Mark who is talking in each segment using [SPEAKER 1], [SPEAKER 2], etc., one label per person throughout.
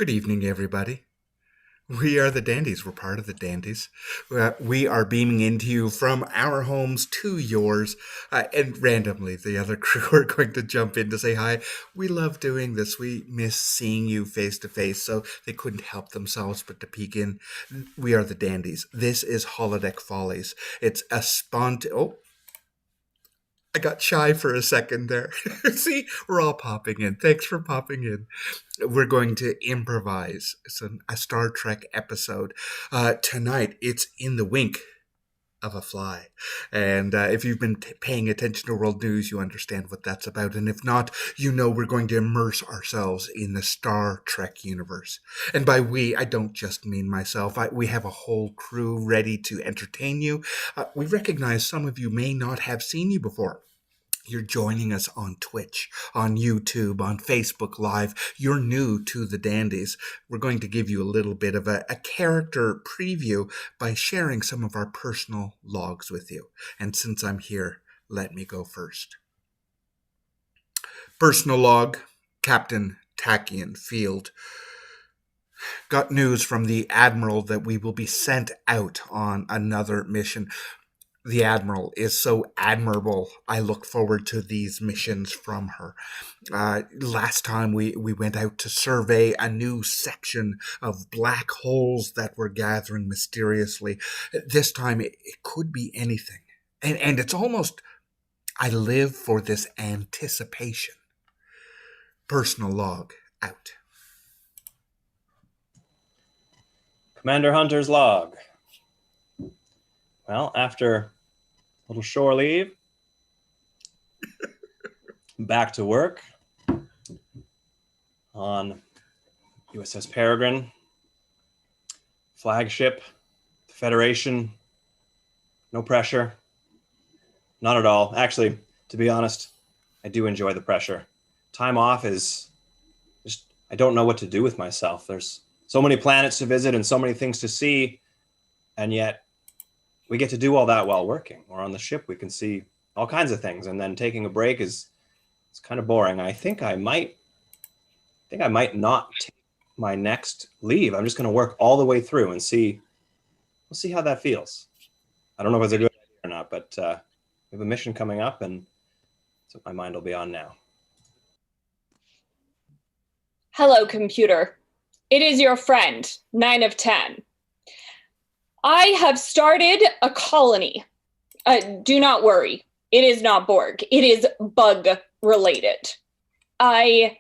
[SPEAKER 1] Good evening, everybody. We are the Dandies. We're part of the Dandies. We are beaming into you from our homes to yours. And randomly, the other crew are going to jump in to say hi. We love doing this. We miss seeing you face to face, so they couldn't help themselves but to peek in. We are the Dandies. This is Holodeck Follies. It's a Oh, I got shy for a second there. See, we're all popping in. Thanks for popping in. We're going to improvise. It's a Star Trek episode. Tonight, it's in the wink of a fly. And if you've been paying attention to world news, you understand what that's about. And if not, you know we're going to immerse ourselves in the Star Trek universe. And by we, I don't just mean myself. We have a whole crew ready to entertain you. We recognize some of you may not have seen you before. You're joining us on Twitch, on YouTube, on Facebook Live. You're new to the Dandies. We're going to give you a little bit of a character preview by sharing some of our personal logs with you. And since I'm here, let me go first. Personal log, Captain Tachyon Field. Got news from the Admiral that we will be sent out on another mission. The Admiral is so admirable. I look forward to these missions from her. Last time we went out to survey a new section of black holes that were gathering mysteriously. This time it could be anything. And it's almost, I live for this anticipation. Personal log out.
[SPEAKER 2] Commander Hunter's log. Well, after a little shore leave, back to work on USS Peregrine, flagship, the Federation, no pressure, not at all. Actually, to be honest, I do enjoy the pressure. Time off is just, I don't know what to do with myself. There's so many planets to visit and so many things to see, and yet we get to do all that while working. Or on the ship, we can see all kinds of things, and then taking a break it's kind of boring. I think I might not take my next leave. I'm just going to work all the way through and we'll see how that feels. I don't know if it's a good idea or not, but we have a mission coming up, and so my mind will be on now.
[SPEAKER 3] Hello, computer. It is your friend, 9 of 10. I have started a colony. Do not worry. It is not Borg. It is bug related. I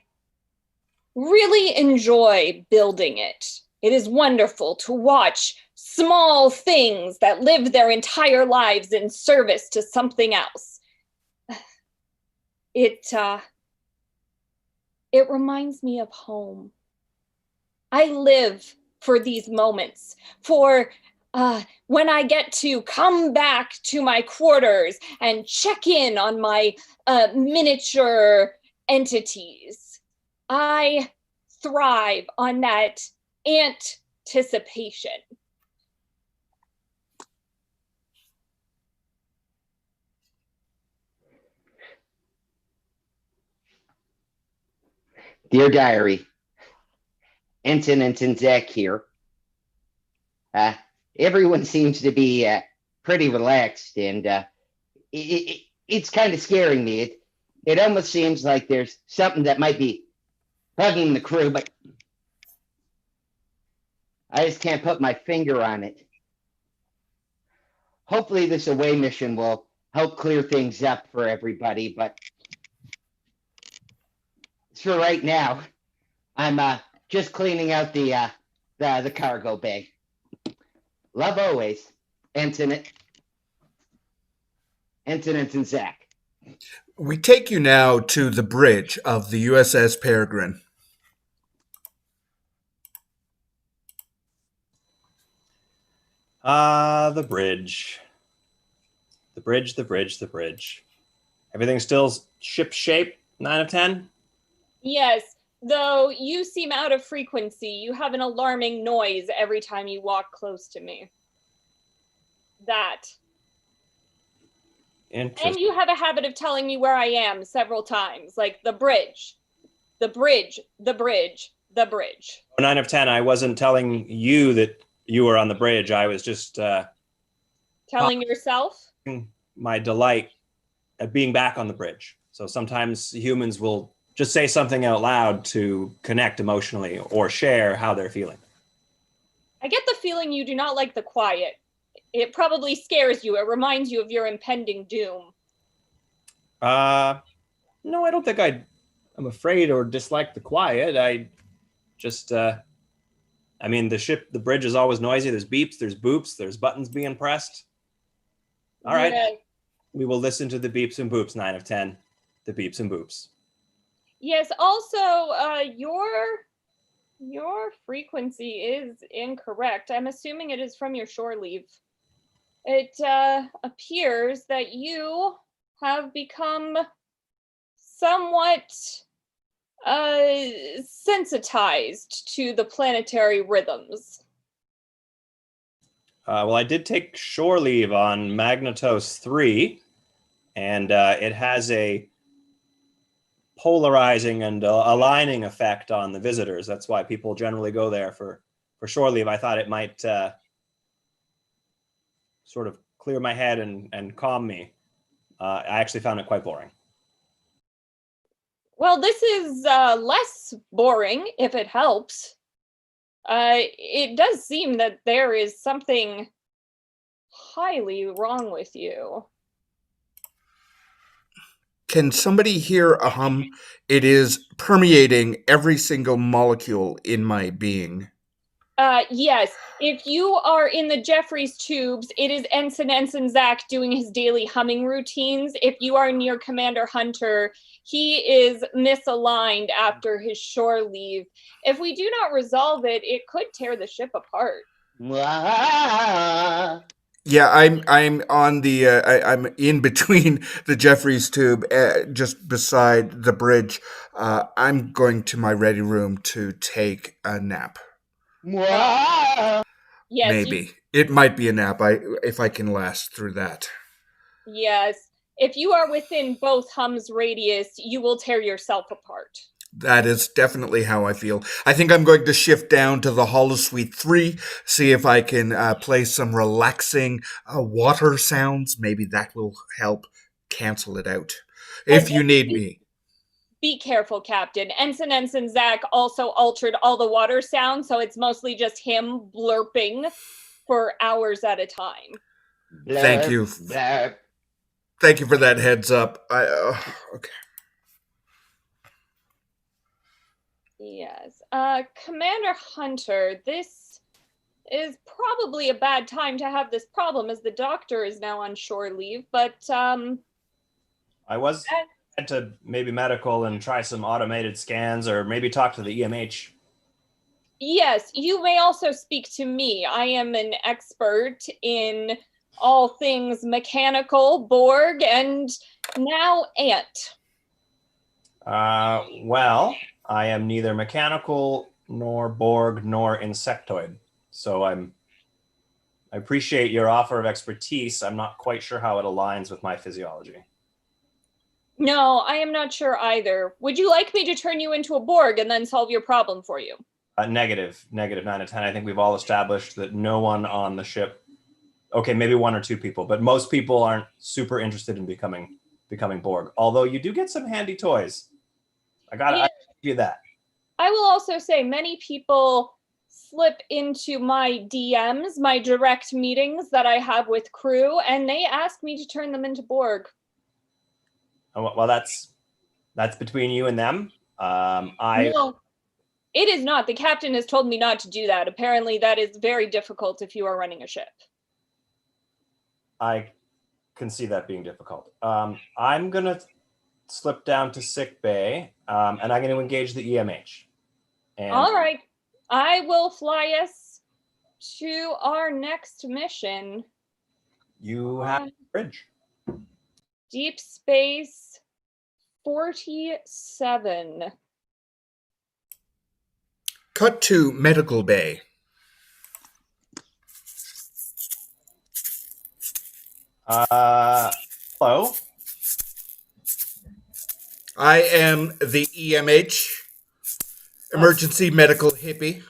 [SPEAKER 3] really enjoy building it. It is wonderful to watch small things that live their entire lives in service to something else. It reminds me of home. I live for these moments, for when I get to come back to my quarters and check in on my miniature entities. I thrive on that anticipation.
[SPEAKER 4] Dear Diary, Ensign Zach here. Everyone seems to be pretty relaxed, and it's kind of scaring me. It almost seems like there's something that might be bugging the crew, but I just can't put my finger on it. Hopefully this away mission will help clear things up for everybody, but for right now, I'm just cleaning out the cargo bay. Love always, Ensign Zach.
[SPEAKER 1] We take you now to the bridge of the USS Peregrine.
[SPEAKER 2] The bridge. The bridge. Everything still ship shape, 9 of 10?
[SPEAKER 3] Yes, though you seem out of frequency. You have an alarming noise every time you walk close to me. That.
[SPEAKER 2] Interesting.
[SPEAKER 3] And you have a habit of telling me where I am several times, like the bridge, the bridge, the bridge, the bridge.
[SPEAKER 2] 9 of 10, I wasn't telling you that you were on the bridge. I was just
[SPEAKER 3] Telling yourself?
[SPEAKER 2] my delight at being back on the bridge. So sometimes humans will just say something out loud to connect emotionally or share how they're feeling.
[SPEAKER 3] I get the feeling you do not like the quiet. It probably scares you. It reminds you of your impending doom.
[SPEAKER 2] No, I don't think I'm afraid or dislike the quiet. I just, I mean, the bridge is always noisy. There's beeps, there's boops, there's buttons being pressed. All right.
[SPEAKER 3] Yeah.
[SPEAKER 2] We will listen to the beeps and boops, 9 of 10. The beeps and boops.
[SPEAKER 3] Yes, also, your frequency is incorrect. I'm assuming it is from your shore leave. It appears that you have become somewhat sensitized to the planetary rhythms.
[SPEAKER 2] Well, I did take shore leave on Magnetos 3, and it has a polarizing and aligning effect on the visitors. That's why people generally go there for shore leave. I thought it might sort of clear my head and calm me. I actually found it quite boring.
[SPEAKER 3] Well, this is less boring, if it helps. It does seem that there is something highly wrong with you.
[SPEAKER 1] Can somebody hear a hum? It is permeating every single molecule in my being.
[SPEAKER 3] Yes, if you are in the Jeffries tubes, it is Ensign Zach doing his daily humming routines. If you are near Commander Hunter, he is misaligned after his shore leave. If we do not resolve it, it could tear the ship apart.
[SPEAKER 1] Yeah, I'm on the I'm in between the Jeffries tube, just beside the bridge. I'm going to my ready room to take a nap.
[SPEAKER 3] Yes,
[SPEAKER 1] Maybe it might be a nap. If I can last through that.
[SPEAKER 3] yes. If you are within both hums radius, you will tear yourself apart.
[SPEAKER 1] That is definitely how I feel. I think I'm going to shift down to the Holosuite 3, see if I can play some relaxing water sounds. Maybe that will help cancel it out. If you need me.
[SPEAKER 3] Be careful, Captain. Ensign Zach also altered all the water sounds, so it's mostly just him blurping for hours at a time.
[SPEAKER 1] Thank you.
[SPEAKER 4] Blurp.
[SPEAKER 1] Thank you for that heads up. Okay.
[SPEAKER 3] Yes. Commander Hunter, this is probably a bad time to have this problem as the doctor is now on shore leave, but
[SPEAKER 2] I was had to maybe medical and try some automated scans or maybe talk to the EMH.
[SPEAKER 3] yes, you may also speak to me. I am an expert in all things mechanical, Borg, and now Ant.
[SPEAKER 2] Well, I am neither mechanical nor Borg nor insectoid. So I appreciate your offer of expertise. I'm not quite sure how it aligns with my physiology.
[SPEAKER 3] No, I am not sure either. Would you like me to turn you into a Borg and then solve your problem for you?
[SPEAKER 2] Negative 9 of 10. I think we've all established that no one on the ship, okay, maybe 1 or 2 people, but most people aren't super interested in becoming Borg. Although you do get some handy toys. I give you that.
[SPEAKER 3] I will also say many people slip into my DMs, my direct meetings that I have with crew, and they ask me to turn them into Borg.
[SPEAKER 2] Well, that's between you and them.
[SPEAKER 3] No, it is not. The captain has told me not to do that. Apparently, that is very difficult if you are running a ship.
[SPEAKER 2] I can see that being difficult. I'm gonna slip down to sick bay, and I'm going to engage the EMH. And
[SPEAKER 3] all right, I will fly us to our next mission.
[SPEAKER 2] You have the bridge.
[SPEAKER 3] Deep Space 47.
[SPEAKER 1] Cut to Medical Bay.
[SPEAKER 2] Hello.
[SPEAKER 1] I am the EMH. Emergency medical hippie.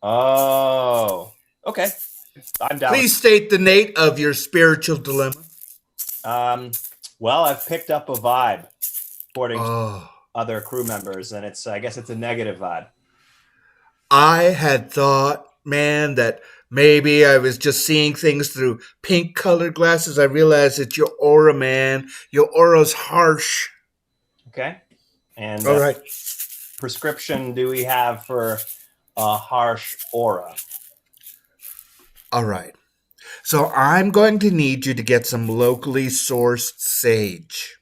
[SPEAKER 2] Oh, okay. I'm down.
[SPEAKER 1] Please state the nature of your spiritual dilemma.
[SPEAKER 2] Well, I've picked up a vibe, according to
[SPEAKER 1] Oh,
[SPEAKER 2] other crew members, and I guess it's a negative vibe.
[SPEAKER 1] I had thought, man, that maybe I was just seeing things through pink colored glasses. I realized it's your aura, man. Your aura's harsh.
[SPEAKER 2] Okay. And
[SPEAKER 1] All right.
[SPEAKER 2] prescription do we have for a harsh aura?
[SPEAKER 1] All right. So I'm going to need you to get some locally sourced sage.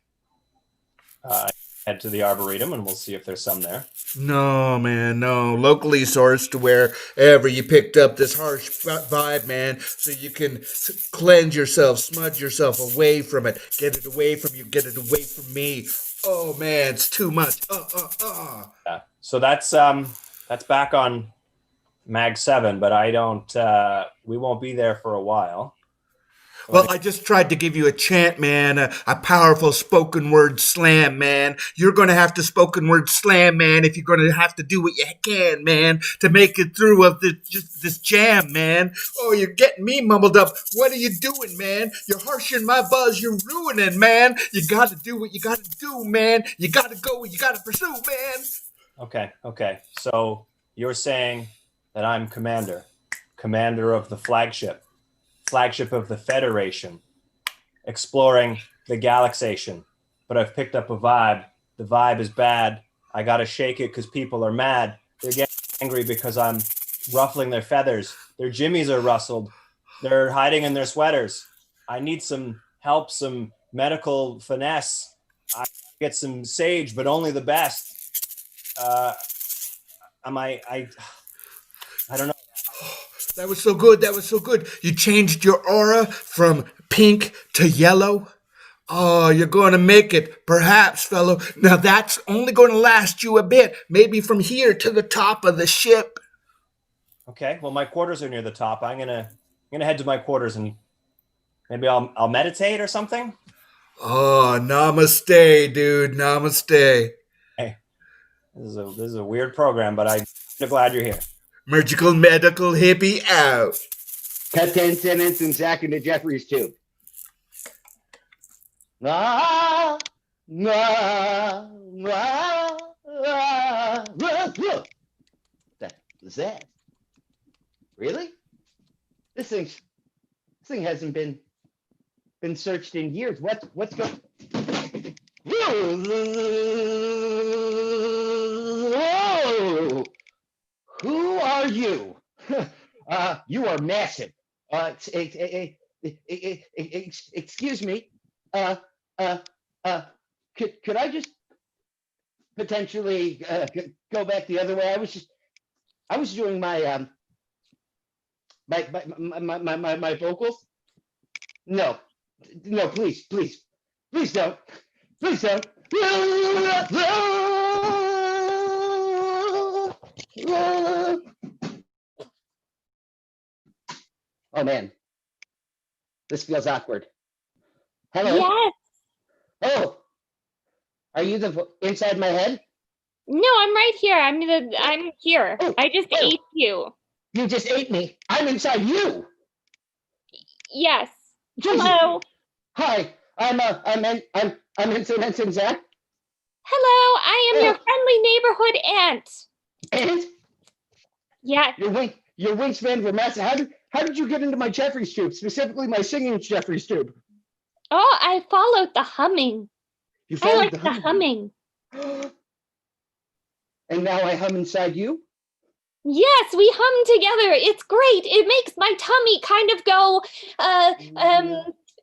[SPEAKER 2] Head to the arboretum, and we'll see if there's some there.
[SPEAKER 1] No, man, no. Locally sourced to wherever you picked up this harsh vibe, man, so you can cleanse yourself, smudge yourself away from it. Get it away from you, get it away from me. Oh, man, it's too much.
[SPEAKER 2] Yeah. So that's back on Mag 7, but I don't. We won't be there for a while.
[SPEAKER 1] Well, I just tried to give you a chant, man, a powerful spoken word slam, man. You're going to have to spoken word slam, man, if you're going to have to do what you can, man, to make it through of this jam, man. Oh, you're getting me mumbled up. What are you doing, man? You're harshing my buzz. You're ruining, man. You got to do what you got to do, man. You got to go what you got to pursue, man.
[SPEAKER 2] Okay. So you're saying that I'm commander of the flagship of the Federation, exploring the galaxation. But I've picked up a vibe. The vibe is bad. I gotta shake it because people are mad. They're getting angry because I'm ruffling their feathers. Their jimmies are rustled. They're hiding in their sweaters. I need some help, some medical finesse. I get some sage, but only the best. I don't know.
[SPEAKER 1] That was so good. That was so good. You changed your aura from pink to yellow. Oh, you're going to make it, perhaps, fellow. Now that's only going to last you a bit. Maybe from here to the top of the ship.
[SPEAKER 2] Okay. Well, my quarters are near the top. I'm gonna head to my quarters and maybe I'll meditate or something.
[SPEAKER 1] Oh, namaste, dude. Namaste.
[SPEAKER 2] Hey, this is a weird program, but I'm glad you're here.
[SPEAKER 1] Magical medical hippie out.
[SPEAKER 4] Cut 10 cents and Zach into Jeffrey's tube. What was that? Really? This thing hasn't been searched in years. What's going? Whoa! Who are you? You are massive. Excuse me. Could I just potentially go back the other way? I was doing my my vocals. No, please don't. Please don't. Oh man, this feels awkward. Hello.
[SPEAKER 3] Yes.
[SPEAKER 4] Oh, are you inside my head?
[SPEAKER 3] No, I'm right here. I'm here.
[SPEAKER 4] Oh,
[SPEAKER 3] I just
[SPEAKER 4] oh.
[SPEAKER 3] ate you.
[SPEAKER 4] You just ate me. I'm inside you.
[SPEAKER 3] Yes.
[SPEAKER 4] Jesus.
[SPEAKER 3] Hello.
[SPEAKER 4] Hi, I'm Ensign Zach.
[SPEAKER 3] Hello. I am your friendly neighborhood aunt.
[SPEAKER 4] And
[SPEAKER 3] Yes.
[SPEAKER 4] your wingspan were massive. How did you get into my Jeffrey's tube, specifically my singing Jeffrey's tube?
[SPEAKER 3] Oh, I followed the humming.
[SPEAKER 4] You
[SPEAKER 3] I
[SPEAKER 4] followed
[SPEAKER 3] like the humming.
[SPEAKER 4] And now I hum inside you?
[SPEAKER 3] Yes, we hum together. It's great. It makes my tummy kind of go,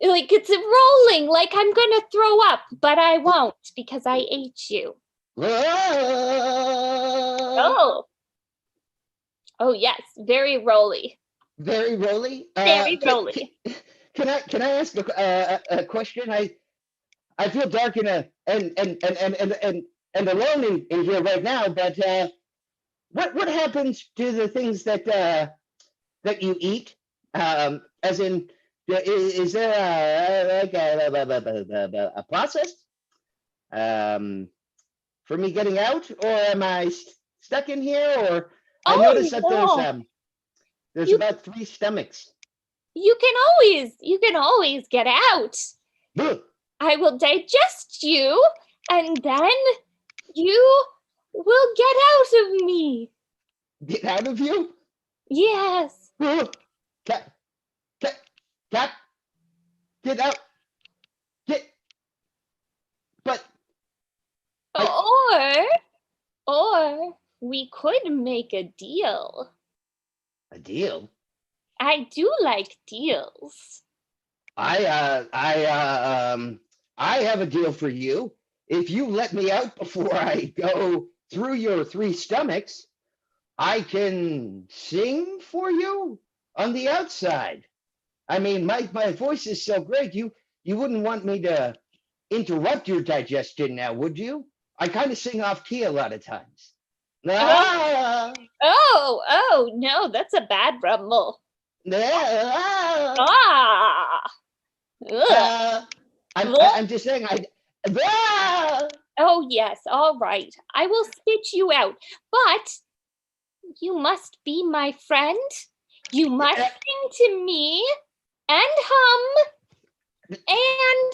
[SPEAKER 3] like it's rolling, like I'm gonna throw up, but I won't because I ate you. Oh. Oh yes, very rolly.
[SPEAKER 4] Very rolly.
[SPEAKER 3] Very rolly.
[SPEAKER 4] Can I ask a question? I feel dark and alone in here right now. But what happens to the things that you eat? As in, is there like a process? for me getting out, or am I stuck in here? Or I
[SPEAKER 3] Oh
[SPEAKER 4] noticed that
[SPEAKER 3] no.
[SPEAKER 4] there's
[SPEAKER 3] You
[SPEAKER 4] about 3 stomachs.
[SPEAKER 3] you can always get out.
[SPEAKER 4] Ugh.
[SPEAKER 3] I will digest you, and then you will get out of me.
[SPEAKER 4] Get out of you?
[SPEAKER 3] Yes.
[SPEAKER 4] Ugh. Cat, cat, cat, get out. Get. But
[SPEAKER 3] Or we could make a deal.
[SPEAKER 4] a deal.
[SPEAKER 3] I do like deals.
[SPEAKER 4] I have a deal for you. If you let me out before I go through your 3 stomachs, I can sing for you on the outside. I mean, my voice is so great. You wouldn't want me to interrupt your digestion now, would you? I kind of sing off key a lot of times. Ah,
[SPEAKER 3] Oh, no, that's a bad rumble.
[SPEAKER 4] ah,
[SPEAKER 3] Ah. Ugh.
[SPEAKER 4] I'm just saying. Ah,
[SPEAKER 3] Oh, yes, all right. I will spit you out, but you must be my friend. You must sing to me and hum. And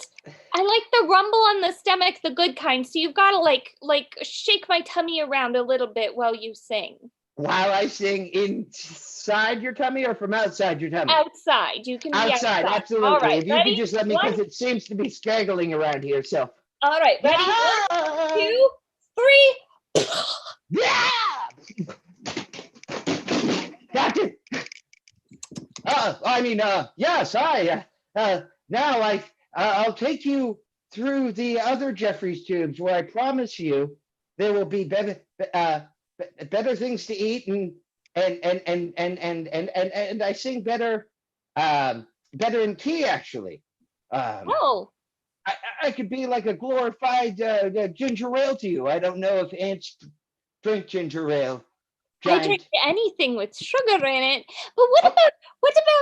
[SPEAKER 3] I like the rumble on the stomach, the good kind. So you've got to like shake my tummy around a little bit while you sing.
[SPEAKER 4] while I sing inside your tummy or from outside your tummy?
[SPEAKER 3] Outside. You can be
[SPEAKER 4] Outside,
[SPEAKER 3] outside.
[SPEAKER 4] absolutely.
[SPEAKER 3] All right,
[SPEAKER 4] If you
[SPEAKER 3] ready?
[SPEAKER 4] could just let me, because it seems to be straggling around here. So,
[SPEAKER 3] All right, ready? 1, 2, 3.
[SPEAKER 4] yeah, Captain. Yes, now I'll take you through the other Jeffrey's tubes, where I promise you there will be better things to eat, and I sing better, better in key, actually.
[SPEAKER 3] Oh,
[SPEAKER 4] I could be like a glorified ginger ale to you. I don't know if ants drink ginger ale.
[SPEAKER 3] I drink
[SPEAKER 4] Giant.
[SPEAKER 3] anything with sugar in it. But what about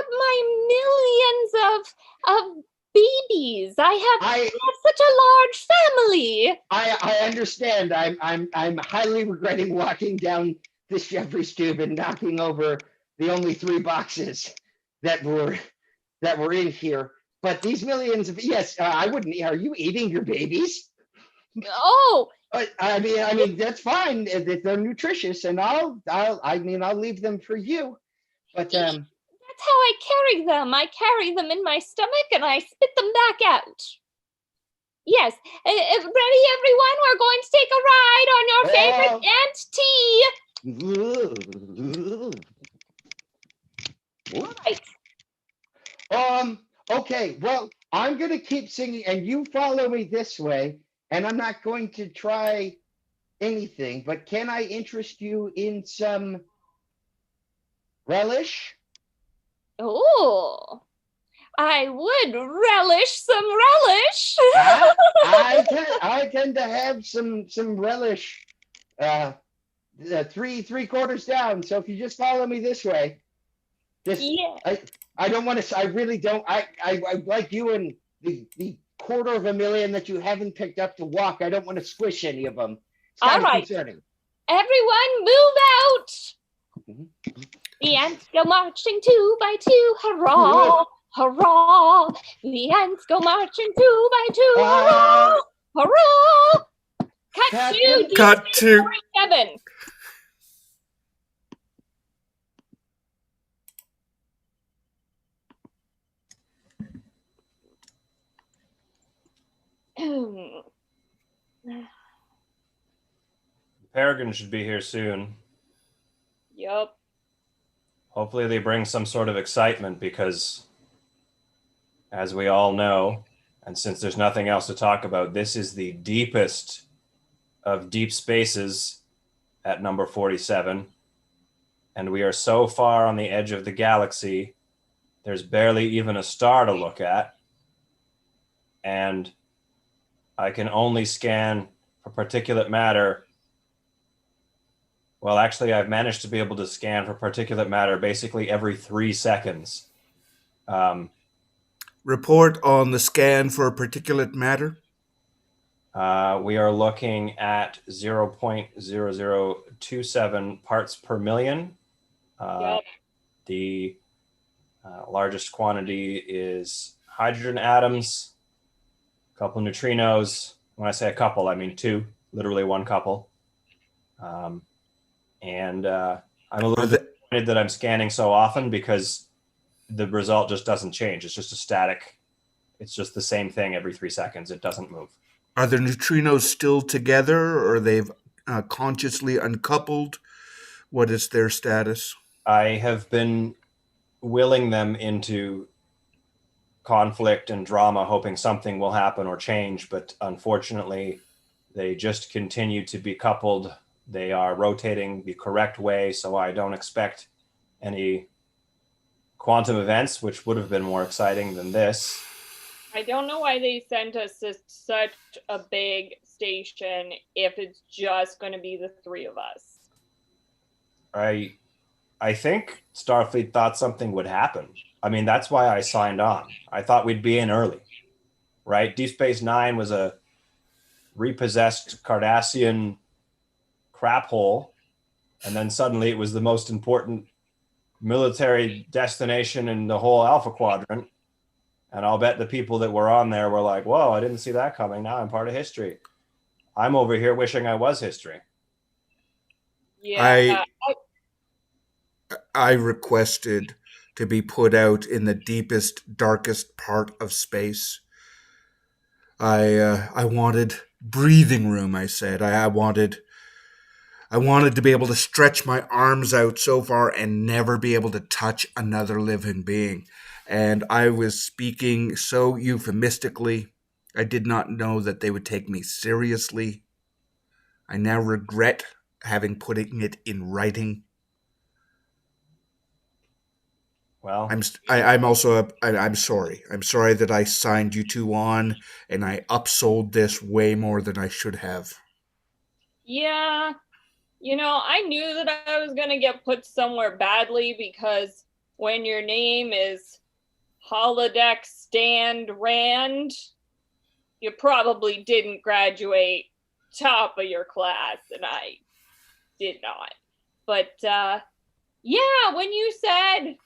[SPEAKER 3] my millions of babies? I have such a large family.
[SPEAKER 4] I understand. I'm highly regretting walking down this Jeffrey's tube and knocking over the only 3 boxes that were in here. But these millions of, yes, I wouldn't. Are you eating your babies?
[SPEAKER 3] Oh,
[SPEAKER 4] I mean that's fine if they're nutritious, and I'll leave them for you. But
[SPEAKER 3] that's how I carry them. I carry them in my stomach and I spit them back out. Yes. Ready, everyone? We're going to take a ride on your favorite ant tea. Right.
[SPEAKER 4] Okay, well, I'm gonna keep singing and you follow me this way, and I'm not going to try anything, but can I interest you in some relish?
[SPEAKER 3] Oh, I would relish some relish.
[SPEAKER 4] I tend to have some relish, three quarters down. So if you just follow me this way,
[SPEAKER 3] Yeah.
[SPEAKER 4] I don't want to. I really don't. I like you and the 250,000 that you haven't picked up to walk. I don't want to squish any of them. It's kind of concerning.
[SPEAKER 3] Everyone, move out.
[SPEAKER 4] Mhm.
[SPEAKER 3] The ants go marching 2 by 2. Hurrah! Hurrah! The ants go marching 2 by 2. Hurrah! Hurrah! Cut to DC 47.
[SPEAKER 2] Peregrine should be here soon.
[SPEAKER 3] Yup.
[SPEAKER 2] Hopefully they bring some sort of excitement because, as we all know, and since there's nothing else to talk about, this is the deepest of deep spaces at number 47. And we are so far on the edge of the galaxy, there's barely even a star to look at. And I can only scan for particulate matter. Well, actually, I've managed to be able to scan for particulate matter basically every 3 seconds.
[SPEAKER 1] Report on the scan for particulate matter.
[SPEAKER 2] We are looking at 0.0027 parts per million.
[SPEAKER 3] Yep.
[SPEAKER 2] The largest quantity is hydrogen atoms, a couple neutrinos. When I say a couple, I mean two, literally one couple. And I'm a little disappointed that I'm scanning so often because the result just doesn't change. It's just a static. It's just the same thing every 3 seconds. It doesn't move.
[SPEAKER 1] Are the neutrinos still together, or they've consciously uncoupled? What is their status?
[SPEAKER 2] I have been willing them into conflict and drama, hoping something will happen or change, but unfortunately, they just continue to be coupled. They are rotating the correct way, so I don't expect any quantum events, which would have been more exciting than this.
[SPEAKER 3] I don't know why they sent us to such a big station if it's just going to be the three of us.
[SPEAKER 2] I think Starfleet thought something would happen. I mean, that's why I signed on. I thought we'd be in early, right? Deep Space Nine was a repossessed Cardassian crap hole, and then suddenly it was the most important military destination in the whole Alpha Quadrant. And I'll bet the people that were on there were like, whoa, I didn't see that coming. Now I'm part of history. I'm over here wishing I was history.
[SPEAKER 3] Yeah.
[SPEAKER 1] I requested to be put out in the deepest, darkest part of space. I wanted breathing room. I said I wanted to be able to stretch my arms out so far and never be able to touch another living being. And I was speaking so euphemistically. I did not know that they would take me seriously. I now regret having putting it in writing.
[SPEAKER 2] Well,
[SPEAKER 1] I'm also I'm sorry. I'm sorry that I signed you two on, and I upsold this way more than I should have.
[SPEAKER 3] Yeah. I knew that I was going to get put somewhere badly because when your name is Holodeck Stand Rand, you probably didn't graduate top of your class, and I did not. But yeah, when you said,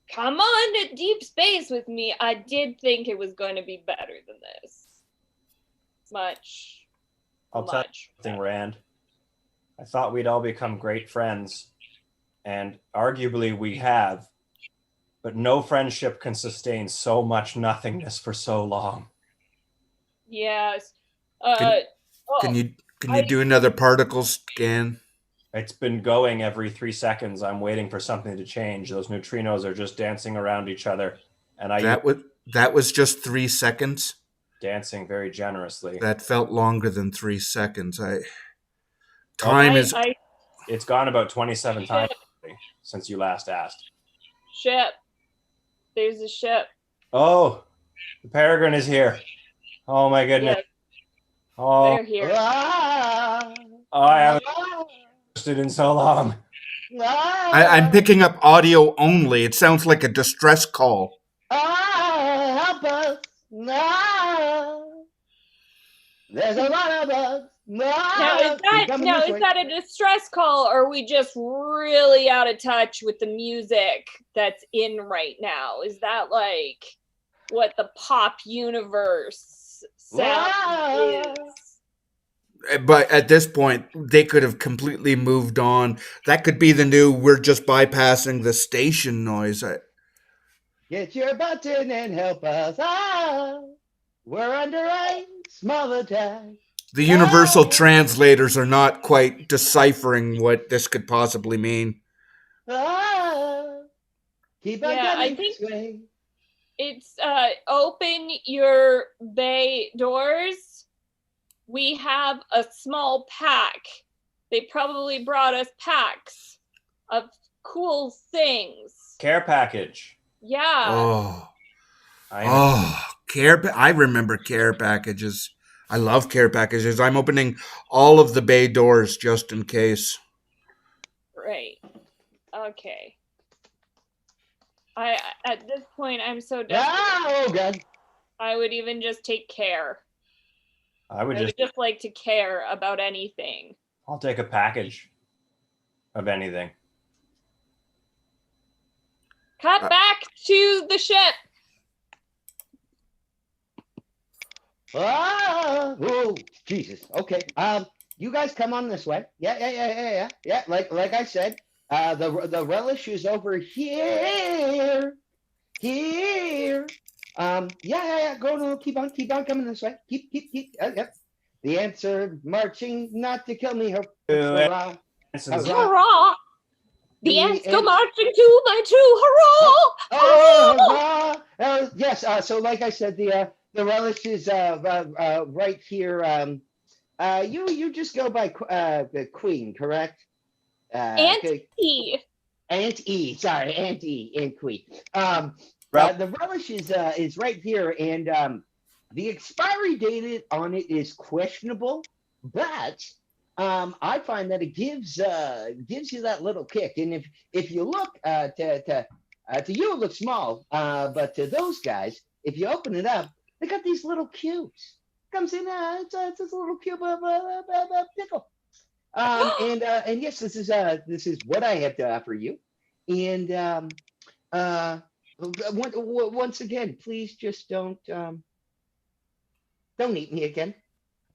[SPEAKER 3] come on to deep space with me, I did think it was going to be better than this.
[SPEAKER 2] I'll tell you something, Rand. I thought we'd all become great friends, and arguably we have, but no friendship can sustain so much nothingness for so long.
[SPEAKER 3] Yes.
[SPEAKER 1] Can you do another particle scan?
[SPEAKER 2] It's been going every 3 seconds. I'm waiting for something to change. Those neutrinos are just dancing around each other, and
[SPEAKER 1] that was just 3 seconds.
[SPEAKER 2] Dancing very generously.
[SPEAKER 1] That felt longer than 3 seconds.
[SPEAKER 2] It's gone about 27 times since you last asked.
[SPEAKER 3] Ship. There's a ship.
[SPEAKER 2] Oh, the Peregrine is here. Oh my goodness.
[SPEAKER 3] Yes.
[SPEAKER 2] Oh,
[SPEAKER 3] they're here.
[SPEAKER 2] I haven't interested in so long.
[SPEAKER 1] I'm picking up audio only. It sounds like a distress call.
[SPEAKER 4] Help us! No! There's a lot of us. No!
[SPEAKER 3] Now, is that a distress call, or are we just really out of touch with the music that's in right now? Is that like what the pop universe sound is?
[SPEAKER 1] But at this point, they could have completely moved on. That could be the new we're just bypassing the station noise.
[SPEAKER 4] Get your button and help us out. We're under a small attack.
[SPEAKER 1] The universal translators are not quite deciphering what this could possibly mean.
[SPEAKER 4] Keep on coming this way.
[SPEAKER 3] It's open your bay doors. We have a small pack. They probably brought us packs of cool things.
[SPEAKER 2] Care package.
[SPEAKER 3] Yeah.
[SPEAKER 1] I remember care packages. I love care packages. I'm opening all of the bay doors just in case.
[SPEAKER 3] Right. Okay. At this point, I'm so desperate.
[SPEAKER 4] Oh, God.
[SPEAKER 3] I would even just take care.
[SPEAKER 2] I would
[SPEAKER 3] I would
[SPEAKER 2] just,
[SPEAKER 3] just like to care about anything.
[SPEAKER 2] I'll take a package of anything.
[SPEAKER 3] Cut back to the ship.
[SPEAKER 4] Ah, oh, Jesus. Okay. You guys come on this way. Yeah. Like I said, the relish is over here. Here. Yeah. Go no, keep on coming this way. Keep. Yep. The answer marching not to kill me. Hurrah.
[SPEAKER 2] Ensign's
[SPEAKER 4] Hurrah.
[SPEAKER 3] Hurrah! The
[SPEAKER 4] The
[SPEAKER 3] ants go
[SPEAKER 4] ants-
[SPEAKER 3] marching to my true hurrah! Hurrah!
[SPEAKER 4] Hurrah. Yes. So like I said, the relish is right here. You just go by the Queen, correct? Okay.
[SPEAKER 3] Aunt E.
[SPEAKER 4] Sorry, Aunt E and Queen.
[SPEAKER 2] Rel-
[SPEAKER 4] The relish is right here, and the expiry date on it is questionable, but I find that it gives you that little kick. And if you look to you, it looks small, but to those guys, if you open it up, they got these little cubes. Comes in, it's a little cube of pickle. And yes, this is what I have to offer you. And once again, please just don't eat me again.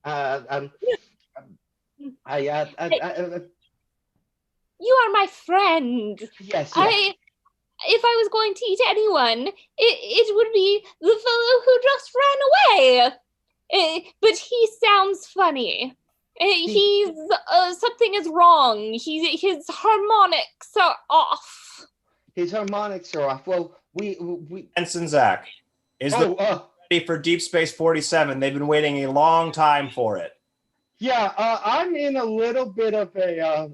[SPEAKER 4] I
[SPEAKER 3] You are my friend.
[SPEAKER 4] yes.
[SPEAKER 3] If I was going to eat anyone, it would be the fellow who just ran away. But he sounds funny. He's something is wrong. His harmonics are off.
[SPEAKER 4] His harmonics are off. Well, we
[SPEAKER 2] Ensign Zach, is the ready for Deep Space 47? They've been waiting a long time for it.
[SPEAKER 4] yeah. I'm in a little bit of a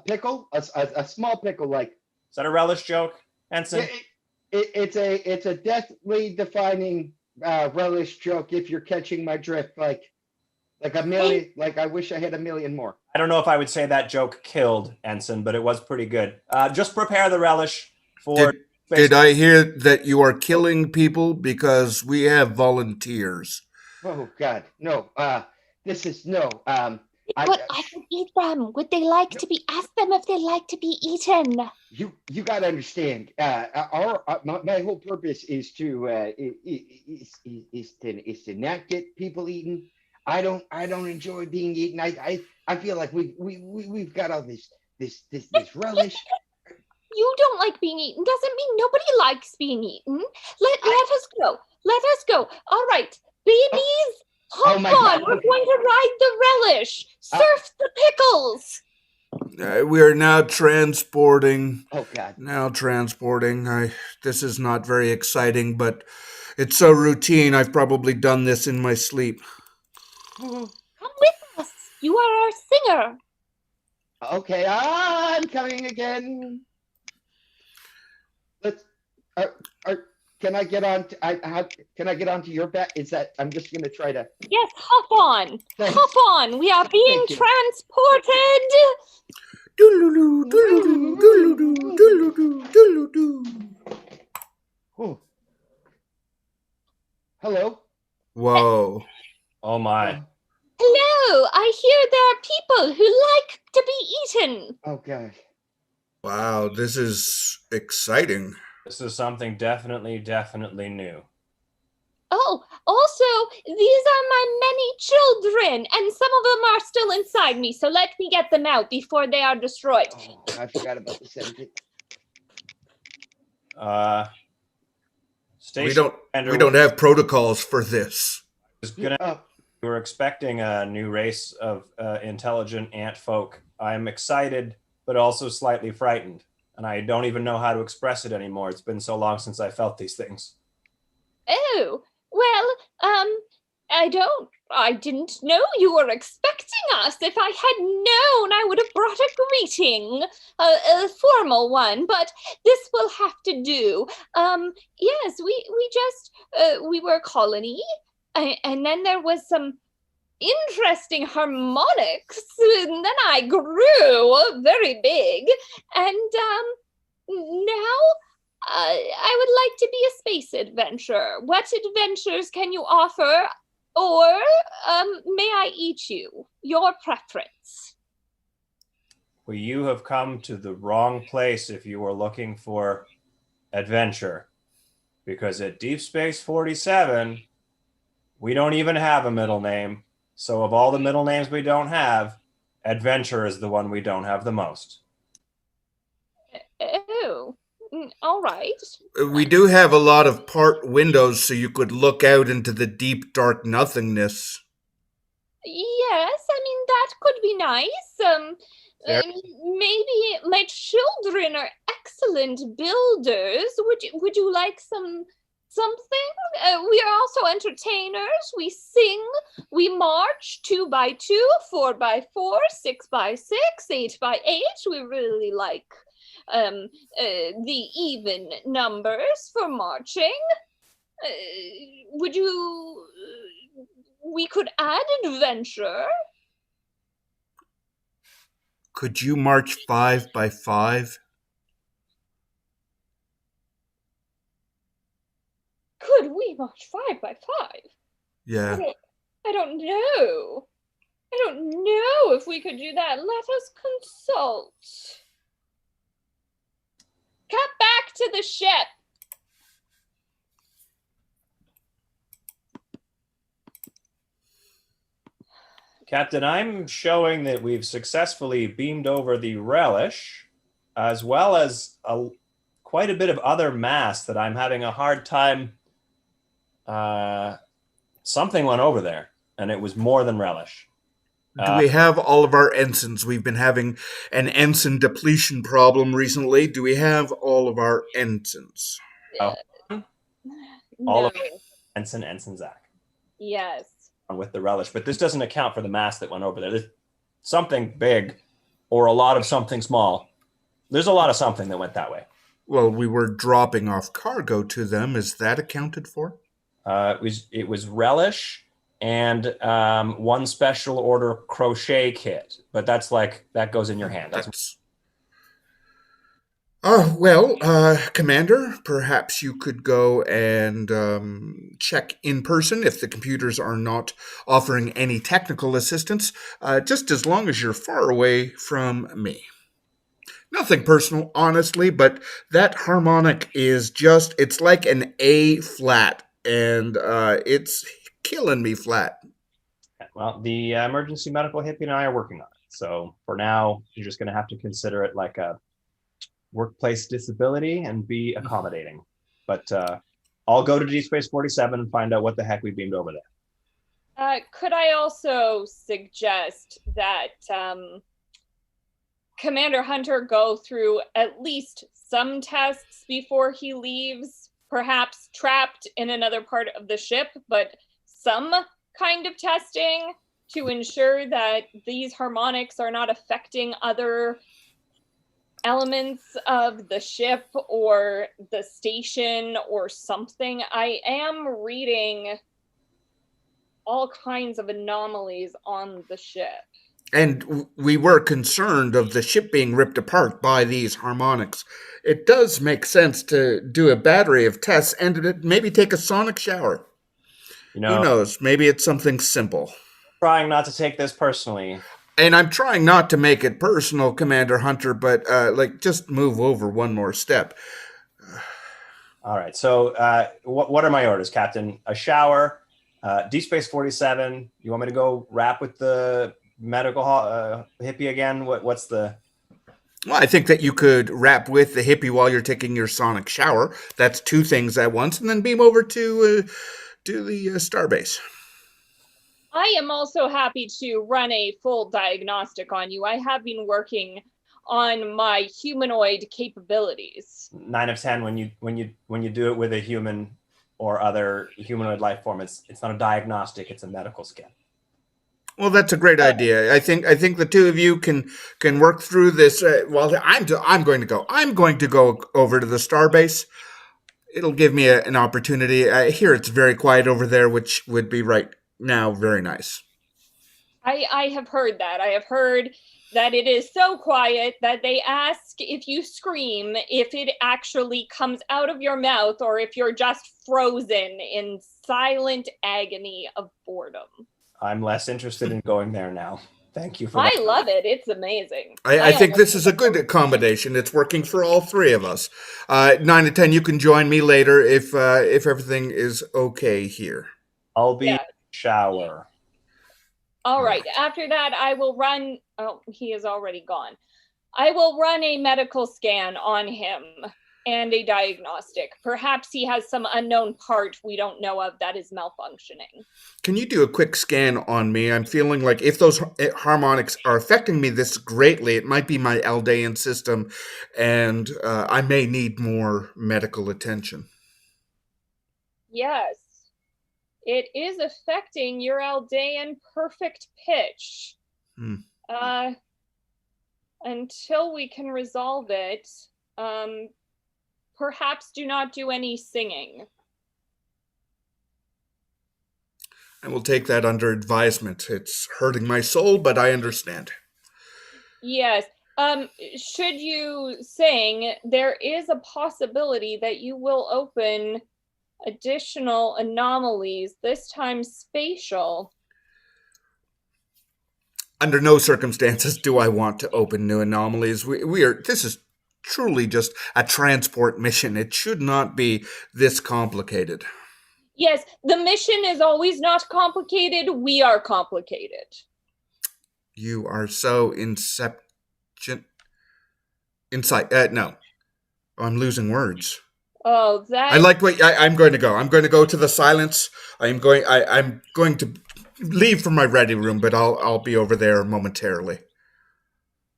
[SPEAKER 4] pickle, a small pickle, like.
[SPEAKER 2] Is that a relish joke, Ensign?
[SPEAKER 4] It's a deathly defining relish joke. If you're catching my drift, like a million, like I wish I had a million more.
[SPEAKER 2] I don't know if I would say that joke killed Ensign, but it was pretty good. Just prepare the relish for.
[SPEAKER 1] Did I hear that you are killing people because we have volunteers?
[SPEAKER 4] Oh God, no. This is no.
[SPEAKER 3] But I can eat them. Would they like to be? Ask them if they like to be eaten.
[SPEAKER 4] You got to understand. My whole purpose is to not get people eaten. I don't enjoy being eaten. I feel like we've got all this relish.
[SPEAKER 3] You don't like being eaten doesn't mean nobody likes being eaten. Let us go. Let us go. All right, babies, hop on.
[SPEAKER 4] God.
[SPEAKER 3] We're going to ride the relish. Surf the pickles.
[SPEAKER 1] We are now transporting.
[SPEAKER 4] Oh God.
[SPEAKER 1] Now transporting. This is not very exciting, but it's so routine. I've probably done this in my sleep.
[SPEAKER 3] Come with us. You are our singer.
[SPEAKER 4] Okay, I'm coming again. Let's. Can I get on? Can I get onto your back? Is that? I'm just gonna try to.
[SPEAKER 3] Yes, hop on.
[SPEAKER 4] Thanks.
[SPEAKER 3] Hop on. We are being
[SPEAKER 4] Thank you.
[SPEAKER 3] transported.
[SPEAKER 1] Doodle-doo, doodle-doo, doodle-doo, doodle-doo, doodle-doo.
[SPEAKER 4] Oh. Hello.
[SPEAKER 1] Whoa.
[SPEAKER 2] Oh my.
[SPEAKER 3] Hello. I hear there are people who like to be eaten.
[SPEAKER 4] Oh God.
[SPEAKER 1] Wow, this is exciting.
[SPEAKER 2] This is something definitely new.
[SPEAKER 3] Oh, also, these are my many children, and some of them are still inside me, so let me get them out before they are destroyed.
[SPEAKER 4] Oh, I forgot about the 17th.
[SPEAKER 2] Station
[SPEAKER 1] We don't have protocols for this.
[SPEAKER 2] We were expecting a new race of intelligent ant folk. I'm excited, but also slightly frightened. And I don't even know how to express it anymore. It's been so long since I felt these things.
[SPEAKER 3] Oh, well, I didn't know you were expecting us. If I had known, I would have brought a greeting, a formal one, but this will have to do. Yes, we were a colony, and then there was some interesting harmonics, and then I grew very big, and now I would like to be a space adventurer. What adventures can you offer Or may I eat you? Your preference.
[SPEAKER 2] Well, you have come to the wrong place if you are looking for adventure. Because at Deep Space 47, we don't even have a middle name. So, of all the middle names we don't have, adventure is the one we don't have the most.
[SPEAKER 3] Oh, all right.
[SPEAKER 1] We do have a lot of part windows so you could look out into the deep, dark nothingness.
[SPEAKER 3] Yes, I mean that could be nice. Maybe my children are excellent builders. Would you like something? We are also entertainers. We sing, we march 2x2, 4x4, 6x6, 8x8. We really like the even numbers for marching. Would you? We could add adventure.
[SPEAKER 1] Could you march 5x5?
[SPEAKER 3] Could we march 5x5?
[SPEAKER 1] Yeah.
[SPEAKER 3] I don't know. I don't know if we could do that. Let us consult. Cut back to the ship.
[SPEAKER 2] Captain, I'm showing that we've successfully beamed over the Relish, as well as quite a bit of other mass that I'm having a hard time. Something went over there, and it was more than Relish.
[SPEAKER 1] Do we have all of our ensigns? We've been having an ensign depletion problem recently. Do we have all of our ensigns?
[SPEAKER 2] Oh.
[SPEAKER 3] No.
[SPEAKER 2] All of Ensign Zach.
[SPEAKER 3] Yes.
[SPEAKER 2] With the Relish, but this doesn't account for the mass that went over there. There's something big or a lot of something small. There's a lot of something that went that way.
[SPEAKER 1] Well, we were dropping off cargo to them. Is that accounted for?
[SPEAKER 2] It was Relish and one special order crochet kit, but that's like that goes in your hand.
[SPEAKER 1] Commander, perhaps you could go and check in person if the computers are not offering any technical assistance, just as long as you're far away from me. Nothing personal, honestly, but that harmonic is just, it's like an A flat, and it's killing me flat.
[SPEAKER 2] Well, the emergency medical hippie and I are working on it. So for now, you're just going to have to consider it like a workplace disability and be accommodating. But I'll go to Deep Space 47 and find out what the heck we beamed over there.
[SPEAKER 3] Could I also suggest that Commander Hunter go through at least some tests before he leaves, perhaps trapped in another part of the ship, but some kind of testing to ensure that these harmonics are not affecting other elements of the ship or the station or something. I am reading all kinds of anomalies on the ship.
[SPEAKER 1] And we were concerned of the ship being ripped apart by these harmonics. It does make sense to do a battery of tests and maybe take a sonic shower. Who knows? Maybe it's something simple.
[SPEAKER 2] Trying not to take this personally.
[SPEAKER 1] And I'm trying not to make it personal, Commander Hunter, but just move over one more step.
[SPEAKER 2] All right. So what are my orders, Captain? A shower, Deep Space 47. You want me to go rap with the medical hippie again? What's the...
[SPEAKER 1] Well, I think that you could rap with the hippie while you're taking your sonic shower. That's two things at once, and then beam over to the starbase.
[SPEAKER 3] I am also happy to run a full diagnostic on you. I have been working on my humanoid capabilities.
[SPEAKER 2] 9 of 10 when you do it with a human or other humanoid life form, it's not a diagnostic, it's a medical scan.
[SPEAKER 1] Well, that's a great idea. I think the two of you can work through this. I'm going to go over to the starbase. It'll give me an opportunity. I hear it's very quiet over there, which would be right now very nice.
[SPEAKER 3] I have heard that. I have heard that it is so quiet that they ask if you scream, if it actually comes out of your mouth, or if you're just frozen in silent agony of boredom.
[SPEAKER 2] I'm less interested in going there now. Thank you for that.
[SPEAKER 3] I love it. It's amazing.
[SPEAKER 1] I think this is a good accommodation. It's working for all three of us. 9 and 10, you can join me later if everything is okay here.
[SPEAKER 2] I'll be in the shower.
[SPEAKER 3] All right. After that, I will run. Oh, he is already gone. I will run a medical scan on him and a diagnostic. Perhaps he has some unknown part we don't know of that is malfunctioning.
[SPEAKER 1] Can you do a quick scan on me? I'm feeling like if those harmonics are affecting me this greatly, it might be my Aldean system, and I may need more medical attention.
[SPEAKER 3] Yes. It is affecting your Aldean perfect pitch. Until we can resolve it, perhaps do not do any singing.
[SPEAKER 1] I will take that under advisement. It's hurting my soul, but I understand.
[SPEAKER 3] Yes. Should you sing, there is a possibility that you will open additional anomalies, this time spatial.
[SPEAKER 1] Under no circumstances do I want to open new anomalies. This is truly just a transport mission. It should not be this complicated.
[SPEAKER 3] Yes, the mission is always not complicated. We are complicated.
[SPEAKER 1] You are so no. I'm losing words.
[SPEAKER 3] Oh, that...
[SPEAKER 1] I like what I'm going to go. I'm going to go to the silence. I'm going to leave from my ready room, but I'll be over there momentarily.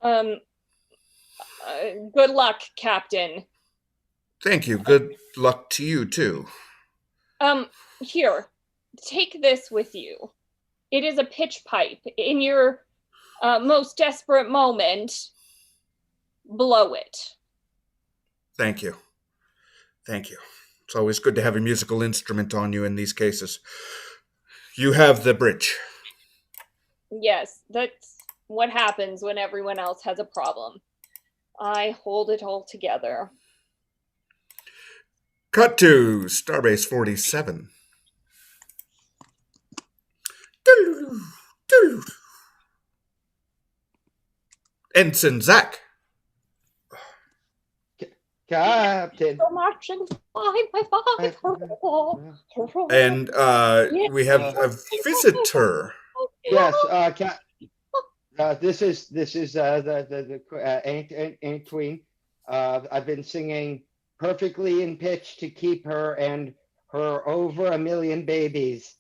[SPEAKER 3] Good luck, Captain.
[SPEAKER 1] Thank you. Good luck to you too.
[SPEAKER 3] Here, take this with you. It is a pitch pipe. In your most desperate moment, blow it.
[SPEAKER 1] Thank you. Thank you. It's always good to have a musical instrument on you in these cases. You have the bridge.
[SPEAKER 3] Yes, that's what happens when everyone else has a problem. I hold it all together.
[SPEAKER 1] Cut to Starbase 47. Ensign Zach.
[SPEAKER 4] Captain.
[SPEAKER 3] So much and five.
[SPEAKER 1] And we have a visitor.
[SPEAKER 4] Yes, this is the Aunt Queen. I've been singing perfectly in pitch to keep her and her over 1 million babies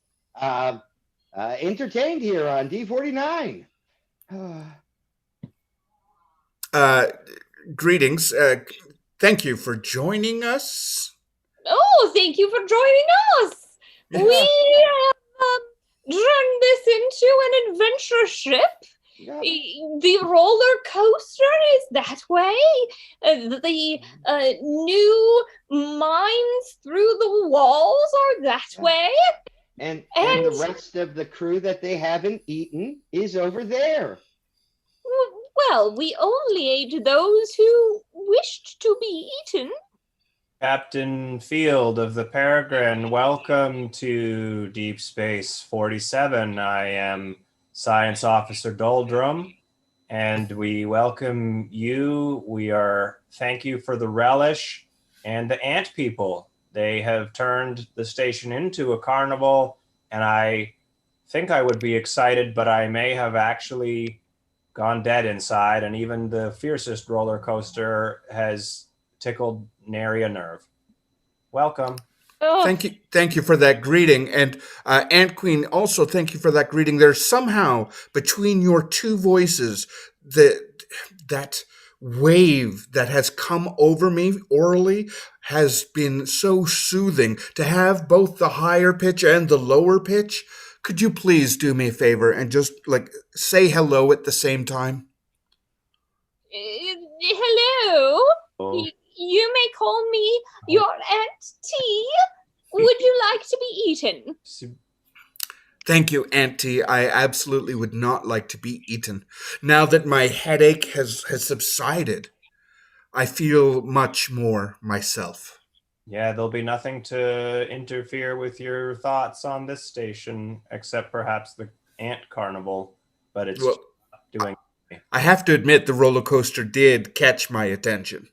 [SPEAKER 4] entertained here on D49.
[SPEAKER 1] Greetings. Thank you for joining us.
[SPEAKER 3] Oh, thank you for joining us.
[SPEAKER 1] Yeah.
[SPEAKER 3] We have turned this into an adventure ship.
[SPEAKER 4] Yeah.
[SPEAKER 3] The roller coaster is that way. The new mines through the walls are that way.
[SPEAKER 4] And the rest of the crew that they haven't eaten is over there.
[SPEAKER 3] Well, we only ate those who wished to be eaten.
[SPEAKER 2] Captain Field of the Peregrine, welcome to Deep Space 47. I am Science Officer Doldrum, and we welcome you. Thank you for the relish and the ant people. They have turned the station into a carnival, and I think I would be excited, but I may have actually gone dead inside, and even the fiercest roller coaster has tickled nary a nerve. Welcome.
[SPEAKER 3] Oh.
[SPEAKER 1] Thank you for that greeting. And Ant Queen, also thank you for that greeting. There's somehow between your two voices that wave that has come over me orally has been so soothing to have both the higher pitch and the lower pitch. Could you please do me a favor and just say hello at the same time?
[SPEAKER 3] Hello.
[SPEAKER 2] Oh.
[SPEAKER 3] You may call me your Aunt T. Would you like to be eaten?
[SPEAKER 1] Thank you, Auntie. I absolutely would not like to be eaten. Now that my headache has subsided, I feel much more myself.
[SPEAKER 2] Yeah, there'll be nothing to interfere with your thoughts on this station, except perhaps the ant carnival, but it's
[SPEAKER 1] Well,
[SPEAKER 2] just not doing.
[SPEAKER 1] I have to admit the roller coaster did catch my attention.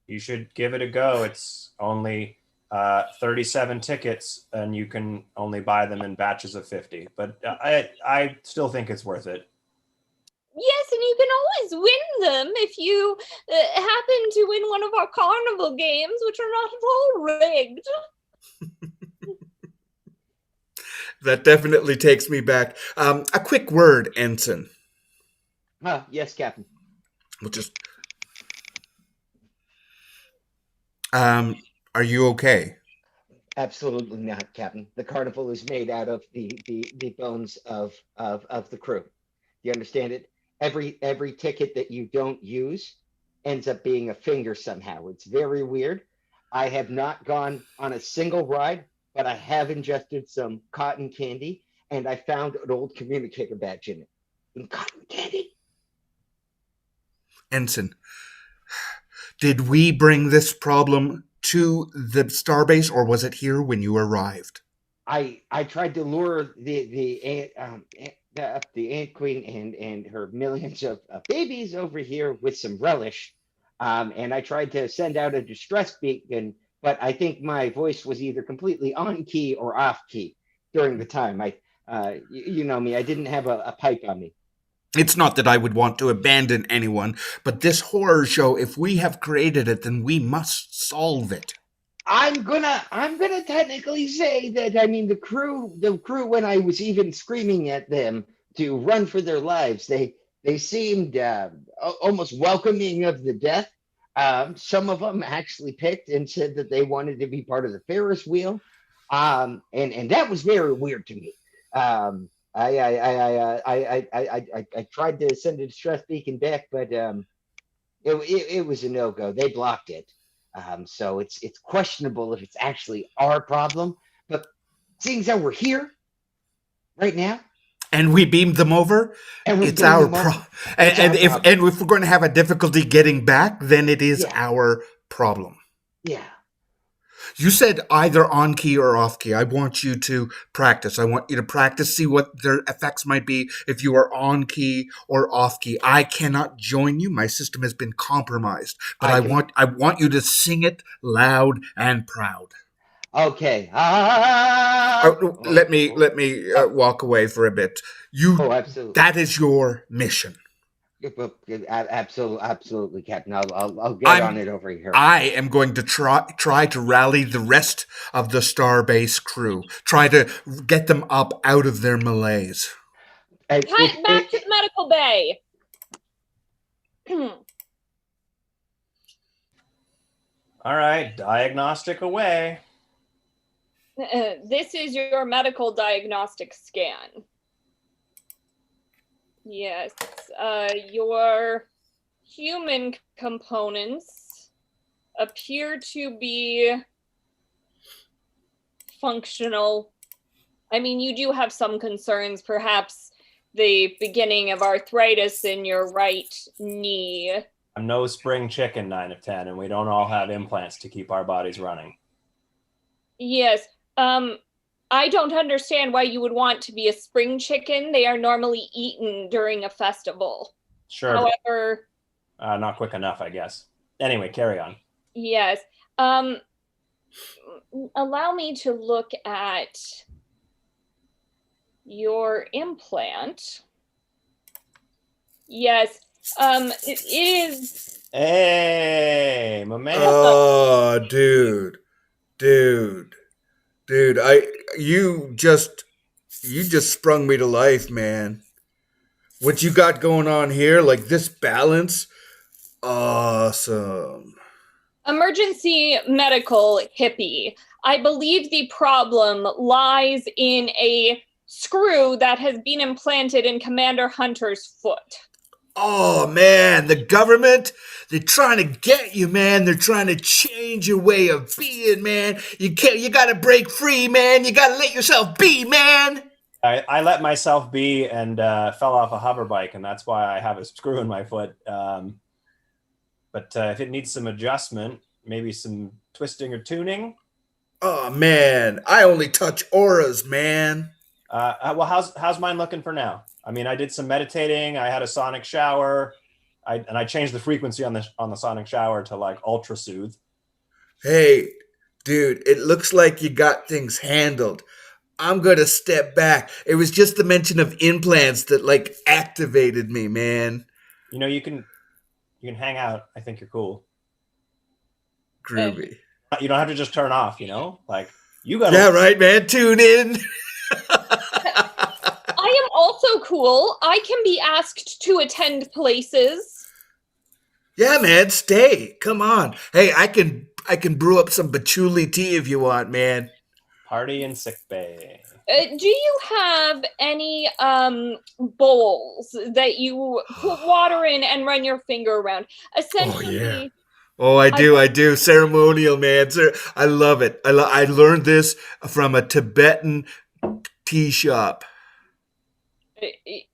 [SPEAKER 2] You should give it a go. It's only 37 tickets, and you can only buy them in batches of 50. But I still think it's worth it.
[SPEAKER 3] Yes, and you can always win them if you happen to win one of our carnival games, which are not at all rigged.
[SPEAKER 1] That definitely takes me back. A quick word, Ensign.
[SPEAKER 4] Yes, Captain.
[SPEAKER 1] We'll just. Are you okay?
[SPEAKER 4] Absolutely not, Captain. The carnival is made out of the bones of the crew. You understand it? Every ticket that you don't use ends up being a finger somehow. It's very weird. I have not gone on a single ride, but I have ingested some cotton candy, and I found an old communicator badge in it. And cotton candy.
[SPEAKER 1] Ensign, did we bring this problem to the starbase, or was it here when you arrived?
[SPEAKER 4] I tried to lure the ant queen and her millions of babies over here with some relish, and I tried to send out a distress beacon, but I think my voice was either completely on key or off key during the time. You know me, I didn't have a pipe on me.
[SPEAKER 1] It's not that I would want to abandon anyone, but this horror show, if we have created it, then we must solve it.
[SPEAKER 4] I'm gonna technically say that I mean the crew when I was even screaming at them to run for their lives, they seemed almost welcoming of the death. Some of them actually picked and said that they wanted to be part of the Ferris wheel, and that was very weird to me. I tried to send a distress beacon back, but it was a no go. They blocked it. So it's questionable if it's actually our problem. But seeing as how we're here right now,
[SPEAKER 1] And we beamed them over.
[SPEAKER 4] and we
[SPEAKER 1] It's
[SPEAKER 4] beam
[SPEAKER 1] our
[SPEAKER 4] them over,
[SPEAKER 1] problem.
[SPEAKER 4] it's our problem.
[SPEAKER 1] And if we're going to have a difficulty getting back, then it is
[SPEAKER 4] Yeah,
[SPEAKER 1] our problem.
[SPEAKER 4] yeah.
[SPEAKER 1] You said either on key or off key. I want you to practice. I want you to practice, see what their effects might be if you are on key or off key. I cannot join you. My system has been compromised, but
[SPEAKER 4] I can.
[SPEAKER 1] I want you to sing it loud and proud.
[SPEAKER 4] Okay.
[SPEAKER 1] Let me
[SPEAKER 4] Oh,
[SPEAKER 1] walk away for a bit.
[SPEAKER 4] absolutely.
[SPEAKER 1] That is your mission.
[SPEAKER 4] Absolutely, absolutely, Captain. I'll get on
[SPEAKER 1] I'm
[SPEAKER 4] it over here.
[SPEAKER 1] I am going to try to rally the rest of the Starbase crew. Try to get them up out of their malaise.
[SPEAKER 4] It,
[SPEAKER 3] Cut back to the medical bay.
[SPEAKER 2] All right, diagnostic away.
[SPEAKER 3] This is your medical diagnostic scan. Yes, your human components appear to be functional. I mean, you do have some concerns, perhaps the beginning of arthritis in your right knee.
[SPEAKER 2] I'm no spring chicken, 9 of 10, and we don't all have implants to keep our bodies running.
[SPEAKER 3] Yes, I don't understand why you would want to be a spring chicken. They are normally eaten during a festival.
[SPEAKER 2] Sure.
[SPEAKER 3] However,
[SPEAKER 2] not quick enough, I guess. Anyway, carry on.
[SPEAKER 3] yes. Allow me to look at your implant. Yes. It is.
[SPEAKER 2] Hey, my man.
[SPEAKER 1] Oh, dude, you just sprung me to life, man. What you got going on here, like this balance, awesome.
[SPEAKER 3] Emergency medical hippie. I believe the problem lies in a screw that has been implanted in Commander Hunter's foot.
[SPEAKER 1] Oh man, the government, they're trying to get you, man. They're trying to change your way of being, man. You gotta break free, man. You gotta let yourself be, man.
[SPEAKER 2] I let myself be and fell off a hover bike, and that's why I have a screw in my foot. But if it needs some adjustment, maybe some twisting or tuning.
[SPEAKER 1] Oh man, I only touch auras, man.
[SPEAKER 2] Well, how's mine looking for now? I mean, I did some meditating. I had a sonic shower. I changed the frequency on the sonic shower to like ultra soothe.
[SPEAKER 1] Hey, dude, it looks like you got things handled. I'm gonna step back. It was just the mention of implants that like activated me, man.
[SPEAKER 2] You know, you can hang out. I think you're cool.
[SPEAKER 3] Uh,
[SPEAKER 1] Groovy.
[SPEAKER 2] You don't have to just turn off. You know, like you got.
[SPEAKER 1] Yeah, right, man. Tune in.
[SPEAKER 3] I am also cool. I can be asked to attend places.
[SPEAKER 1] Yeah, man, stay. Come on. Hey, I can brew up some patchouli tea if you want, man.
[SPEAKER 2] Party in sick bay.
[SPEAKER 3] Do you have any bowls that you put water in and run your finger around? Essentially,
[SPEAKER 1] yeah. Oh, I do. Ceremonial, man. I love it. I learned this from a Tibetan tea shop. It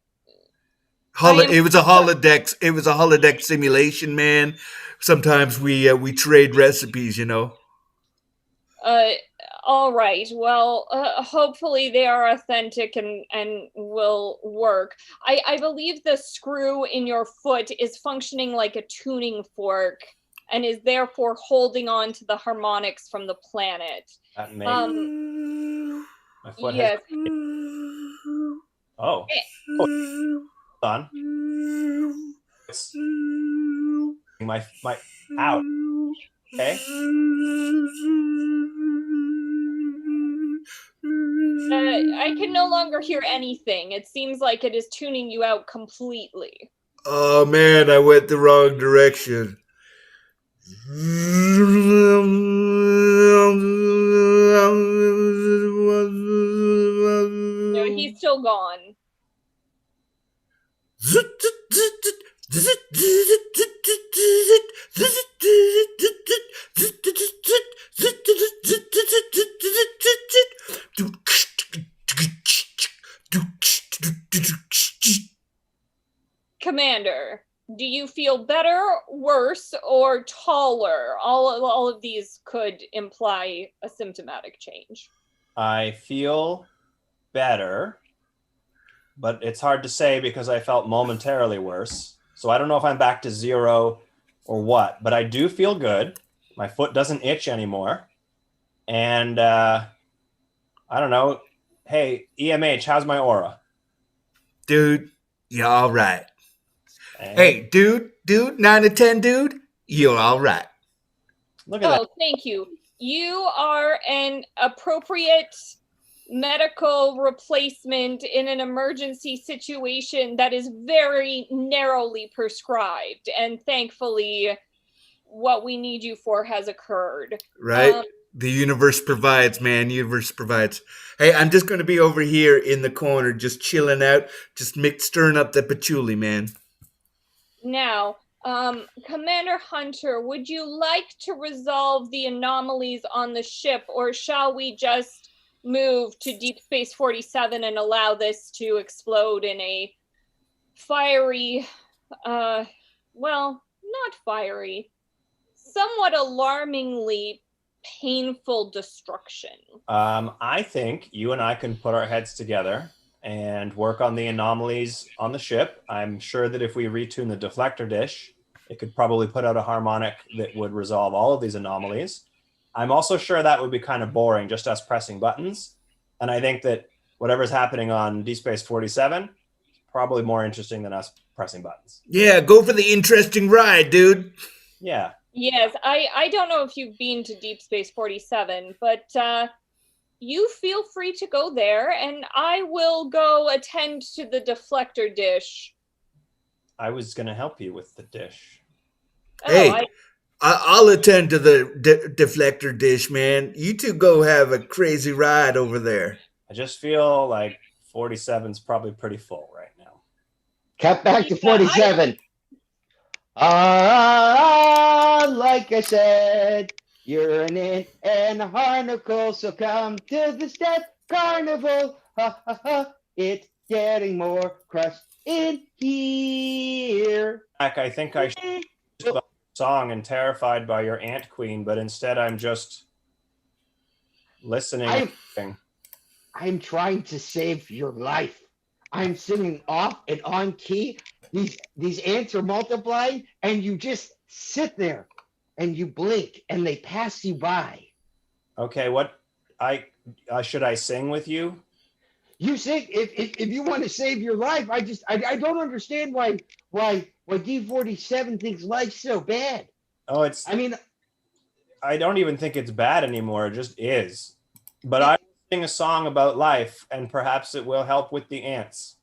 [SPEAKER 1] was a holodeck. It was a holodeck simulation, man. Sometimes we trade recipes, you know.
[SPEAKER 3] All right. Well, hopefully they are authentic and will work. I believe the screw in your foot is functioning like a tuning fork and is therefore holding on to the harmonics from the planet.
[SPEAKER 2] That may my foot
[SPEAKER 3] Yes.
[SPEAKER 2] Oh, hold on. It's my out. Okay.
[SPEAKER 3] I can no longer hear anything. It seems like it is tuning you out completely.
[SPEAKER 1] Oh man, I went the wrong direction.
[SPEAKER 3] No, he's still gone. Commander, do you feel better, worse, or taller? All of these could imply a symptomatic change.
[SPEAKER 2] I feel better, but it's hard to say because I felt momentarily worse. So I don't know if I'm back to zero or what, but I do feel good. My foot doesn't itch anymore. And I don't know. Hey, EMH, how's my aura?
[SPEAKER 1] Dude, you're all right.
[SPEAKER 2] And
[SPEAKER 1] Hey, dude, 9 to 10, dude, you're all right.
[SPEAKER 2] look at that.
[SPEAKER 3] Oh, thank you. You are an appropriate medical replacement in an emergency situation that is very narrowly prescribed. And thankfully, what we need you for has occurred.
[SPEAKER 1] Right? The universe provides, man. Universe provides. Hey, I'm just going to be over here in the corner, just chilling out, just stirring up the patchouli, man.
[SPEAKER 3] Now, Commander Hunter, would you like to resolve the anomalies on the ship, or shall we just move to Deep Space 47 and allow this to explode in a fiery, well, not fiery, somewhat alarmingly painful destruction?
[SPEAKER 2] I think you and I can put our heads together and work on the anomalies on the ship. I'm sure that if we retune the deflector dish, it could probably put out a harmonic that would resolve all of these anomalies. I'm also sure that would be kind of boring, just us pressing buttons. And I think that whatever's happening on Deep Space 47 is probably more interesting than us pressing buttons.
[SPEAKER 1] Yeah, go for the interesting ride, dude.
[SPEAKER 2] Yeah.
[SPEAKER 3] Yes, I don't know if you've been to Deep Space 47, but you feel free to go there, and I will go attend to the deflector dish.
[SPEAKER 2] I was going to help you with the dish.
[SPEAKER 1] Hey, I'll attend to the deflector dish, man. You two go have a crazy ride over there.
[SPEAKER 2] I just feel like 47's probably pretty full right now.
[SPEAKER 4] Cut back to 47. Like I said, you're an ant and a harnacle, so come to the step carnival. Ha ha ha. It's getting more crust in here.
[SPEAKER 2] I think I should about the song and terrified by your ant queen, but instead I'm just listening.
[SPEAKER 4] I'm trying to save your life. I'm singing off and on key. These ants are multiplying, and you just sit there and you blink and they pass you by.
[SPEAKER 2] Okay, what I should I sing with you?
[SPEAKER 4] You sing if you want to save your life. I don't understand why D47 thinks life's so bad.
[SPEAKER 2] Oh, I don't even think it's bad anymore. It just is. But I sing a song about life, and perhaps it will help with the ants.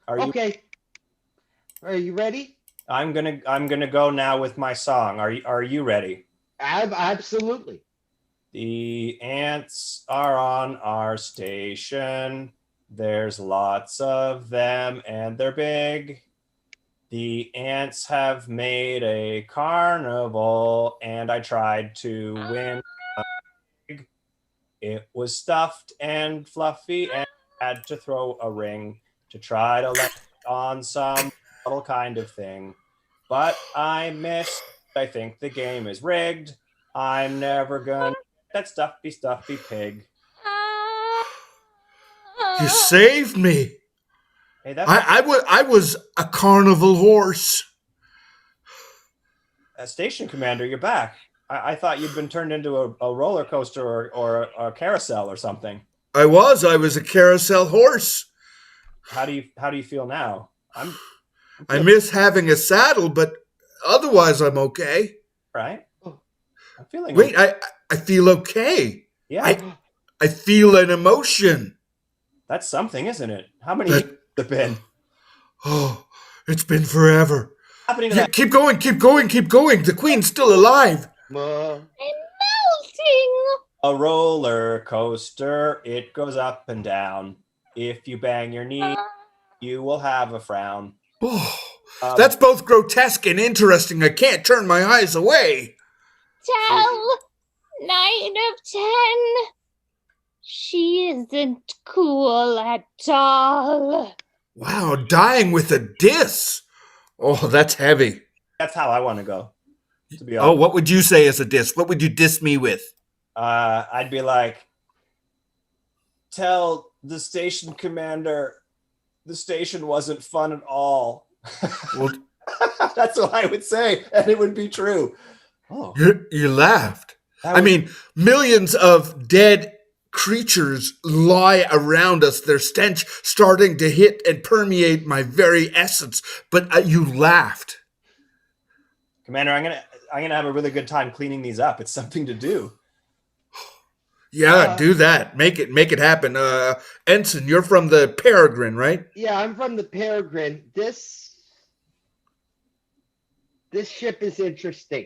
[SPEAKER 4] Okay. Are you ready?
[SPEAKER 2] I'm gonna go now with my song. Are you ready?
[SPEAKER 4] Absolutely.
[SPEAKER 2] The ants are on our station. There's lots of them, and they're big. The ants have made a carnival, and I tried to win. It was stuffed and fluffy, and I had to throw a ring to try to let it on some little kind of thing. But I missed. I think the game is rigged. I'm never gonna get that stuffy pig.
[SPEAKER 1] You saved me.
[SPEAKER 2] Hey, that's
[SPEAKER 1] I was a carnival horse.
[SPEAKER 2] a station commander. You're back. I thought you'd been turned into a roller coaster or a carousel or something.
[SPEAKER 1] I was a carousel horse.
[SPEAKER 2] How do you feel now?
[SPEAKER 1] I miss having a saddle, but otherwise I'm okay.
[SPEAKER 2] Right. I'm feeling.
[SPEAKER 1] Wait, I feel okay.
[SPEAKER 2] Yeah.
[SPEAKER 1] I feel an emotion.
[SPEAKER 2] That's something, isn't it? How many years has it been?
[SPEAKER 1] Oh, it's been forever.
[SPEAKER 2] Happening to
[SPEAKER 1] Yeah,
[SPEAKER 2] that?
[SPEAKER 1] keep going. The queen's still alive.
[SPEAKER 3] I'm melting.
[SPEAKER 2] A roller coaster. It goes up and down. If you bang your knee, you will have a frown.
[SPEAKER 1] Oh, that's both grotesque and interesting. I can't turn my eyes away.
[SPEAKER 3] Tell 9 of 10. She isn't cool at all.
[SPEAKER 1] Wow, dying with a diss. Oh, that's heavy.
[SPEAKER 2] That's how I want to go. To be
[SPEAKER 1] Oh,
[SPEAKER 2] honest.
[SPEAKER 1] what would you say as a diss? What would you diss me with?
[SPEAKER 2] I'd be like, tell the station commander the station wasn't fun at all.
[SPEAKER 1] Well,
[SPEAKER 2] That's what I would say, and it would be true. Oh,
[SPEAKER 1] you laughed.
[SPEAKER 2] that
[SPEAKER 1] I
[SPEAKER 2] was-
[SPEAKER 1] mean, millions of dead creatures lie around us, their stench starting to hit and permeate my very essence. But you laughed.
[SPEAKER 2] Commander, I'm gonna have a really good time cleaning these up. It's something to do.
[SPEAKER 1] Yeah, do that. Make it happen. Ensign, you're from the Peregrine, right?
[SPEAKER 4] Yeah, I'm from the Peregrine. This ship is interesting.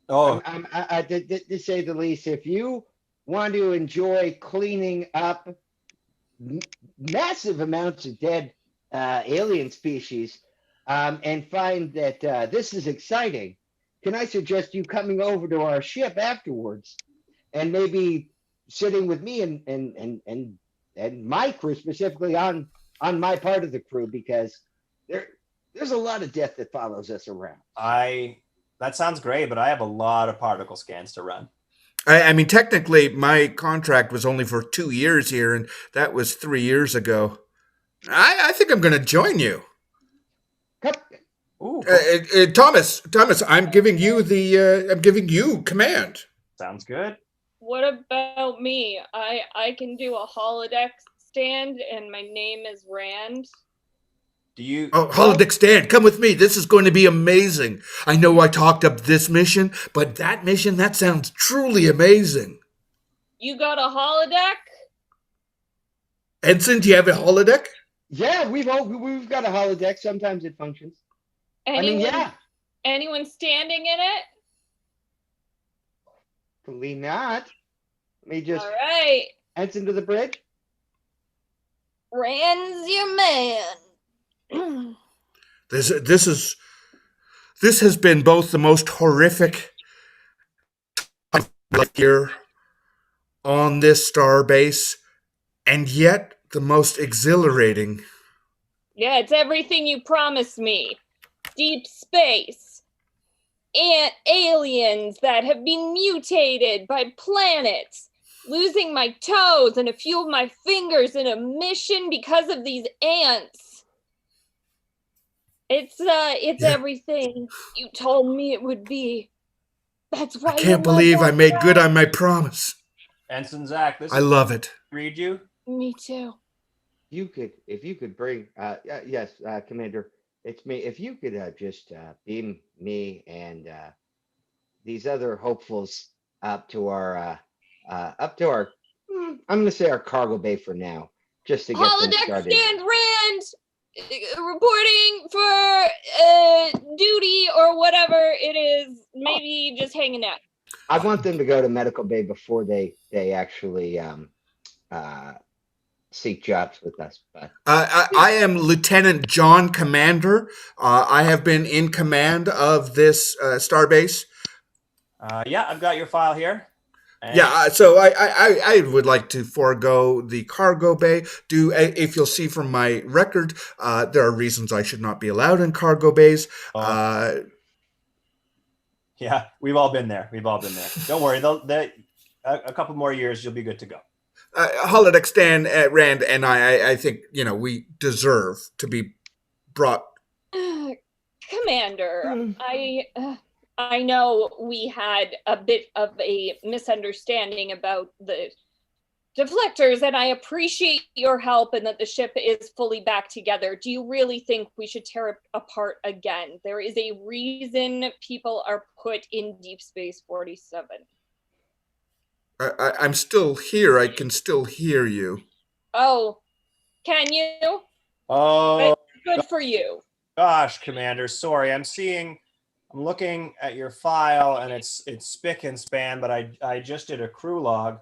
[SPEAKER 2] Oh,
[SPEAKER 4] To say the least. If you want to enjoy cleaning up massive amounts of dead alien species and find that this is exciting, can I suggest you coming over to our ship afterwards and maybe sitting with me and my crew, specifically on my part of the crew, because there's a lot of death that follows us around.
[SPEAKER 2] that sounds great, but I have a lot of particle scans to run.
[SPEAKER 1] I mean, technically, my contract was only for 2 years here, and that was 3 years ago. I think I'm going to join you.
[SPEAKER 4] Come,
[SPEAKER 2] Ooh,
[SPEAKER 1] Thomas, I'm giving you command.
[SPEAKER 2] sounds good.
[SPEAKER 3] What about me? I can do a holodeck stand, and my name is Rand.
[SPEAKER 2] Do you?
[SPEAKER 1] Oh, Holodeck Stand, come with me. This is going to be amazing. I know I talked up this mission, but that mission, that sounds truly amazing.
[SPEAKER 3] You got a holodeck?
[SPEAKER 1] Ensign, do you have a holodeck?
[SPEAKER 4] yeah, we've got a holodeck. Sometimes it functions.
[SPEAKER 3] Anyone,
[SPEAKER 4] Yeah,
[SPEAKER 3] anyone standing in it?
[SPEAKER 4] probably not. Let me just
[SPEAKER 3] All right.
[SPEAKER 4] ensign to the bridge.
[SPEAKER 3] Rand's your man.
[SPEAKER 1] This has been both the most horrific here on this star base, and yet the most exhilarating.
[SPEAKER 3] Yeah, it's everything you promised me. Deep space. And aliens that have been mutated by planets. Losing my toes and a few of my fingers in a mission because of these ants. It's
[SPEAKER 1] Yeah.
[SPEAKER 3] everything you told me it would be. That's why
[SPEAKER 1] I can't believe I made good on my promise.
[SPEAKER 2] Ensign Zach, this
[SPEAKER 1] I
[SPEAKER 2] is
[SPEAKER 1] love it.
[SPEAKER 2] read you.
[SPEAKER 3] Me too.
[SPEAKER 4] If you could bring, yes, Commander, it's me. If you could just beam me and these other hopefuls up to our, I'm going to say our cargo bay for now, just to get them
[SPEAKER 3] Holodeck
[SPEAKER 4] started.
[SPEAKER 3] Stand Rand reporting for duty or whatever it is. Maybe just hanging out.
[SPEAKER 4] I want them to go to medical bay before they actually seek jobs with us. But
[SPEAKER 1] I am Lieutenant John Commander. I have been in command of this starbase.
[SPEAKER 2] Yeah, I've got your file here. And
[SPEAKER 1] Yeah, so I would like to forego the cargo bay. If you'll see from my record, there are reasons I should not be allowed in cargo bays.
[SPEAKER 2] Yeah, we've all been there. Don't worry. A couple more years, you'll be good to go.
[SPEAKER 1] Holodeck Stan, Rand, and I think we deserve to be brought.
[SPEAKER 3] Commander, I know we had a bit of a misunderstanding about the deflectors, and I appreciate your help and that the ship is fully back together. Do you really think we should tear it apart again? There is a reason people are put in Deep Space 47.
[SPEAKER 1] I'm still here. I can still hear you.
[SPEAKER 3] Oh, can you?
[SPEAKER 2] Oh,
[SPEAKER 3] Good for you.
[SPEAKER 2] gosh, Commander. Sorry, I'm looking at your file, and it's spick and span. But I just did a crew log,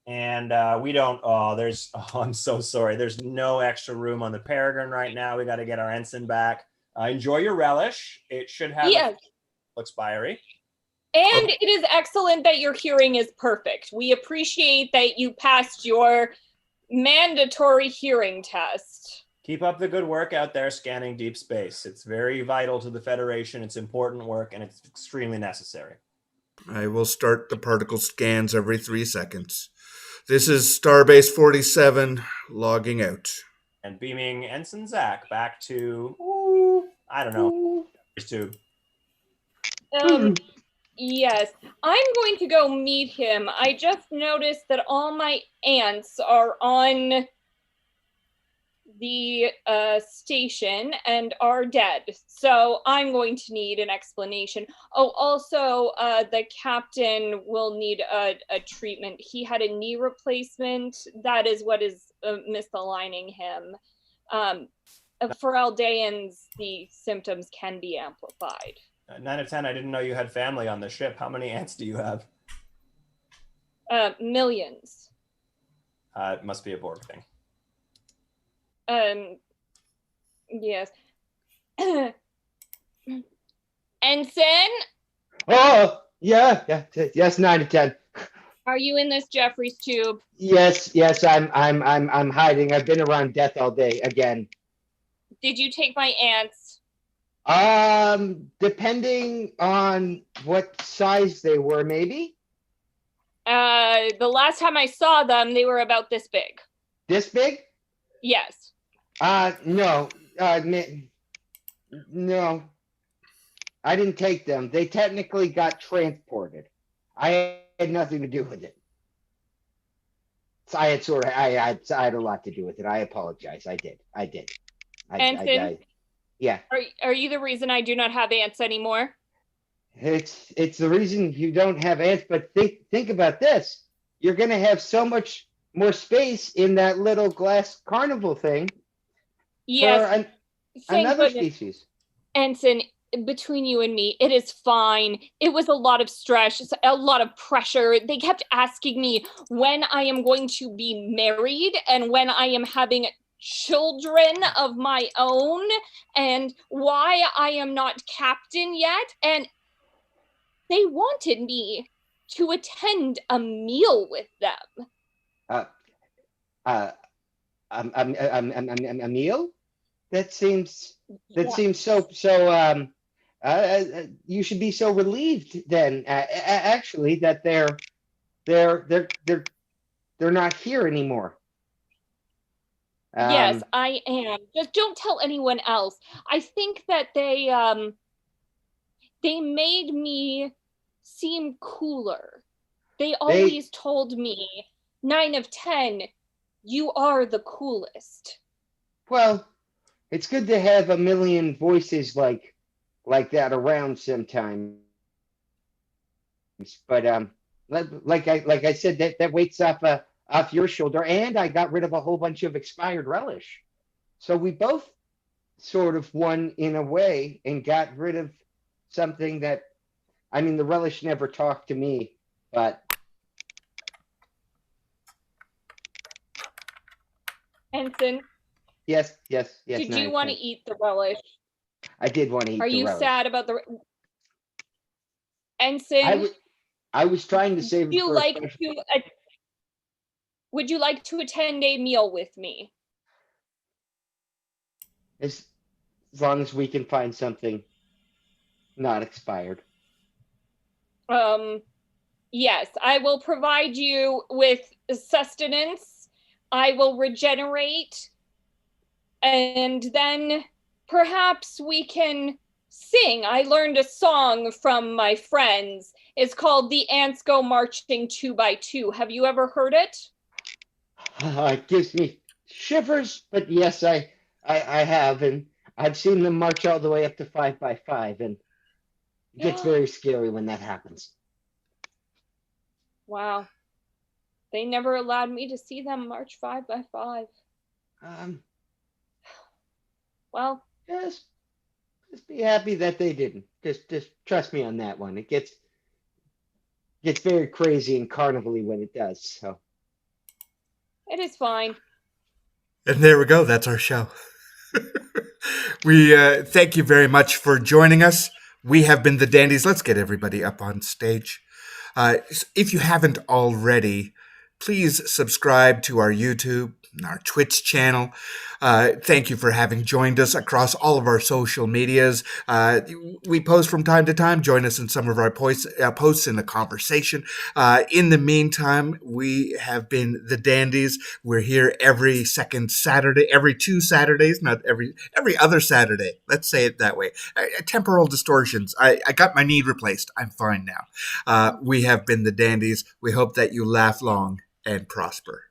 [SPEAKER 2] and we don't. I'm so sorry. There's no extra room on the Peregrine right now. We got to get our ensign back. Enjoy your relish. It should have
[SPEAKER 3] Yes.
[SPEAKER 2] expiry.
[SPEAKER 3] And it is excellent that your hearing is perfect. We appreciate that you passed your mandatory hearing test.
[SPEAKER 2] Keep up the good work out there scanning deep space. It's very vital to the Federation. It's important work, and it's extremely necessary.
[SPEAKER 1] I will start the particle scans every 3 seconds. This is Starbase 47 logging out.
[SPEAKER 2] And beaming Ensign Zach back to, I don't know, tube.
[SPEAKER 3] Yes, I'm going to go meet him. I just noticed that all my ants are on the station and are dead. So I'm going to need an explanation. Oh, also, the captain will need a treatment. He had a knee replacement. That is what is misaligning him. For Aldeans, the symptoms can be amplified.
[SPEAKER 2] 9 of 10, I didn't know you had family on the ship. How many ants do you have?
[SPEAKER 3] Millions.
[SPEAKER 2] It must be a Borg thing.
[SPEAKER 3] Yes. Ensign?
[SPEAKER 4] oh yeah, yes, 9 of 10.
[SPEAKER 3] Are you in this Jeffries tube?
[SPEAKER 4] Yes, I'm hiding. I've been around death all day again.
[SPEAKER 3] Did you take my ants?
[SPEAKER 4] Depending on what size they were, maybe.
[SPEAKER 3] The last time I saw them, they were about this big.
[SPEAKER 4] This big?
[SPEAKER 3] Yes.
[SPEAKER 4] No. No. I didn't take them. They technically got transported. I had nothing to do with it. So I had a lot to do with it. I apologize. I did.
[SPEAKER 3] Ensign?
[SPEAKER 4] Yeah.
[SPEAKER 3] Are you the reason I do not have ants anymore?
[SPEAKER 4] It's the reason you don't have ants, but think about this. You're gonna have so much more space in that little glass carnival thing.
[SPEAKER 3] Yes.
[SPEAKER 4] For another species.
[SPEAKER 3] Ensign, between you and me, it is fine. It was a lot of stress, a lot of pressure. They kept asking me when I am going to be married and when I am having children of my own and why I am not captain yet. And they wanted me to attend a meal with them.
[SPEAKER 4] a meal? That seems
[SPEAKER 3] Yeah.
[SPEAKER 4] so. You should be so relieved then. Actually, that they're not here anymore.
[SPEAKER 3] Yes,
[SPEAKER 4] Um,
[SPEAKER 3] I am. Just don't tell anyone else. I think that they made me seem cooler. They
[SPEAKER 4] they
[SPEAKER 3] always told me, 9 of 10, you are the coolest.
[SPEAKER 4] well, it's good to have a million voices like that around sometimes. But like I said, that weight's off your shoulder, and I got rid of a whole bunch of expired relish. So we both sort of won in a way and got rid of something that, I mean, the relish never talked to me, but
[SPEAKER 3] Ensign,
[SPEAKER 4] yes,
[SPEAKER 3] did you
[SPEAKER 4] nine
[SPEAKER 3] want to
[SPEAKER 4] ten.
[SPEAKER 3] eat the relish?
[SPEAKER 4] I did want to
[SPEAKER 3] Are
[SPEAKER 4] eat the
[SPEAKER 3] you sad
[SPEAKER 4] relish.
[SPEAKER 3] about the
[SPEAKER 4] I
[SPEAKER 3] Ensign?
[SPEAKER 4] was I was trying to
[SPEAKER 3] Would
[SPEAKER 4] save it
[SPEAKER 3] you
[SPEAKER 4] for a
[SPEAKER 3] like
[SPEAKER 4] special.
[SPEAKER 3] to would you like to attend a meal with me?
[SPEAKER 4] As, as long as we can find something not expired.
[SPEAKER 3] Um, yes, I will provide you with sustenance. I will regenerate, and then perhaps we can sing. I learned a song from my friends. It's called The Ants Go Marching 2 by 2. Have you ever heard it?
[SPEAKER 4] It gives me shivers, but yes, I have, and I've seen them march all the way up to 5 by 5, and it gets very scary when that happens.
[SPEAKER 3] Wow. They never allowed me to see them march 5 by 5.
[SPEAKER 4] Um,
[SPEAKER 3] Well,
[SPEAKER 4] just be happy that they didn't. Just trust me on that one. It gets very crazy and carnival-y when it does. So
[SPEAKER 3] it is fine.
[SPEAKER 1] And there we go. That's our show. We thank you very much for joining us. We have been the Dandies. Let's get everybody up on stage. If you haven't already, please subscribe to our YouTube and our Twitch channel. Thank you for having joined us across all of our social medias. We post from time to time. Join us in some of our posts in the conversation. In the meantime, we have been the Dandies. We're here every second Saturday, every 2 Saturdays, not every other Saturday. Let's say it that way. Temporal distortions. I got my knee replaced. I'm fine now. We have been the Dandies. We hope that you laugh long and prosper.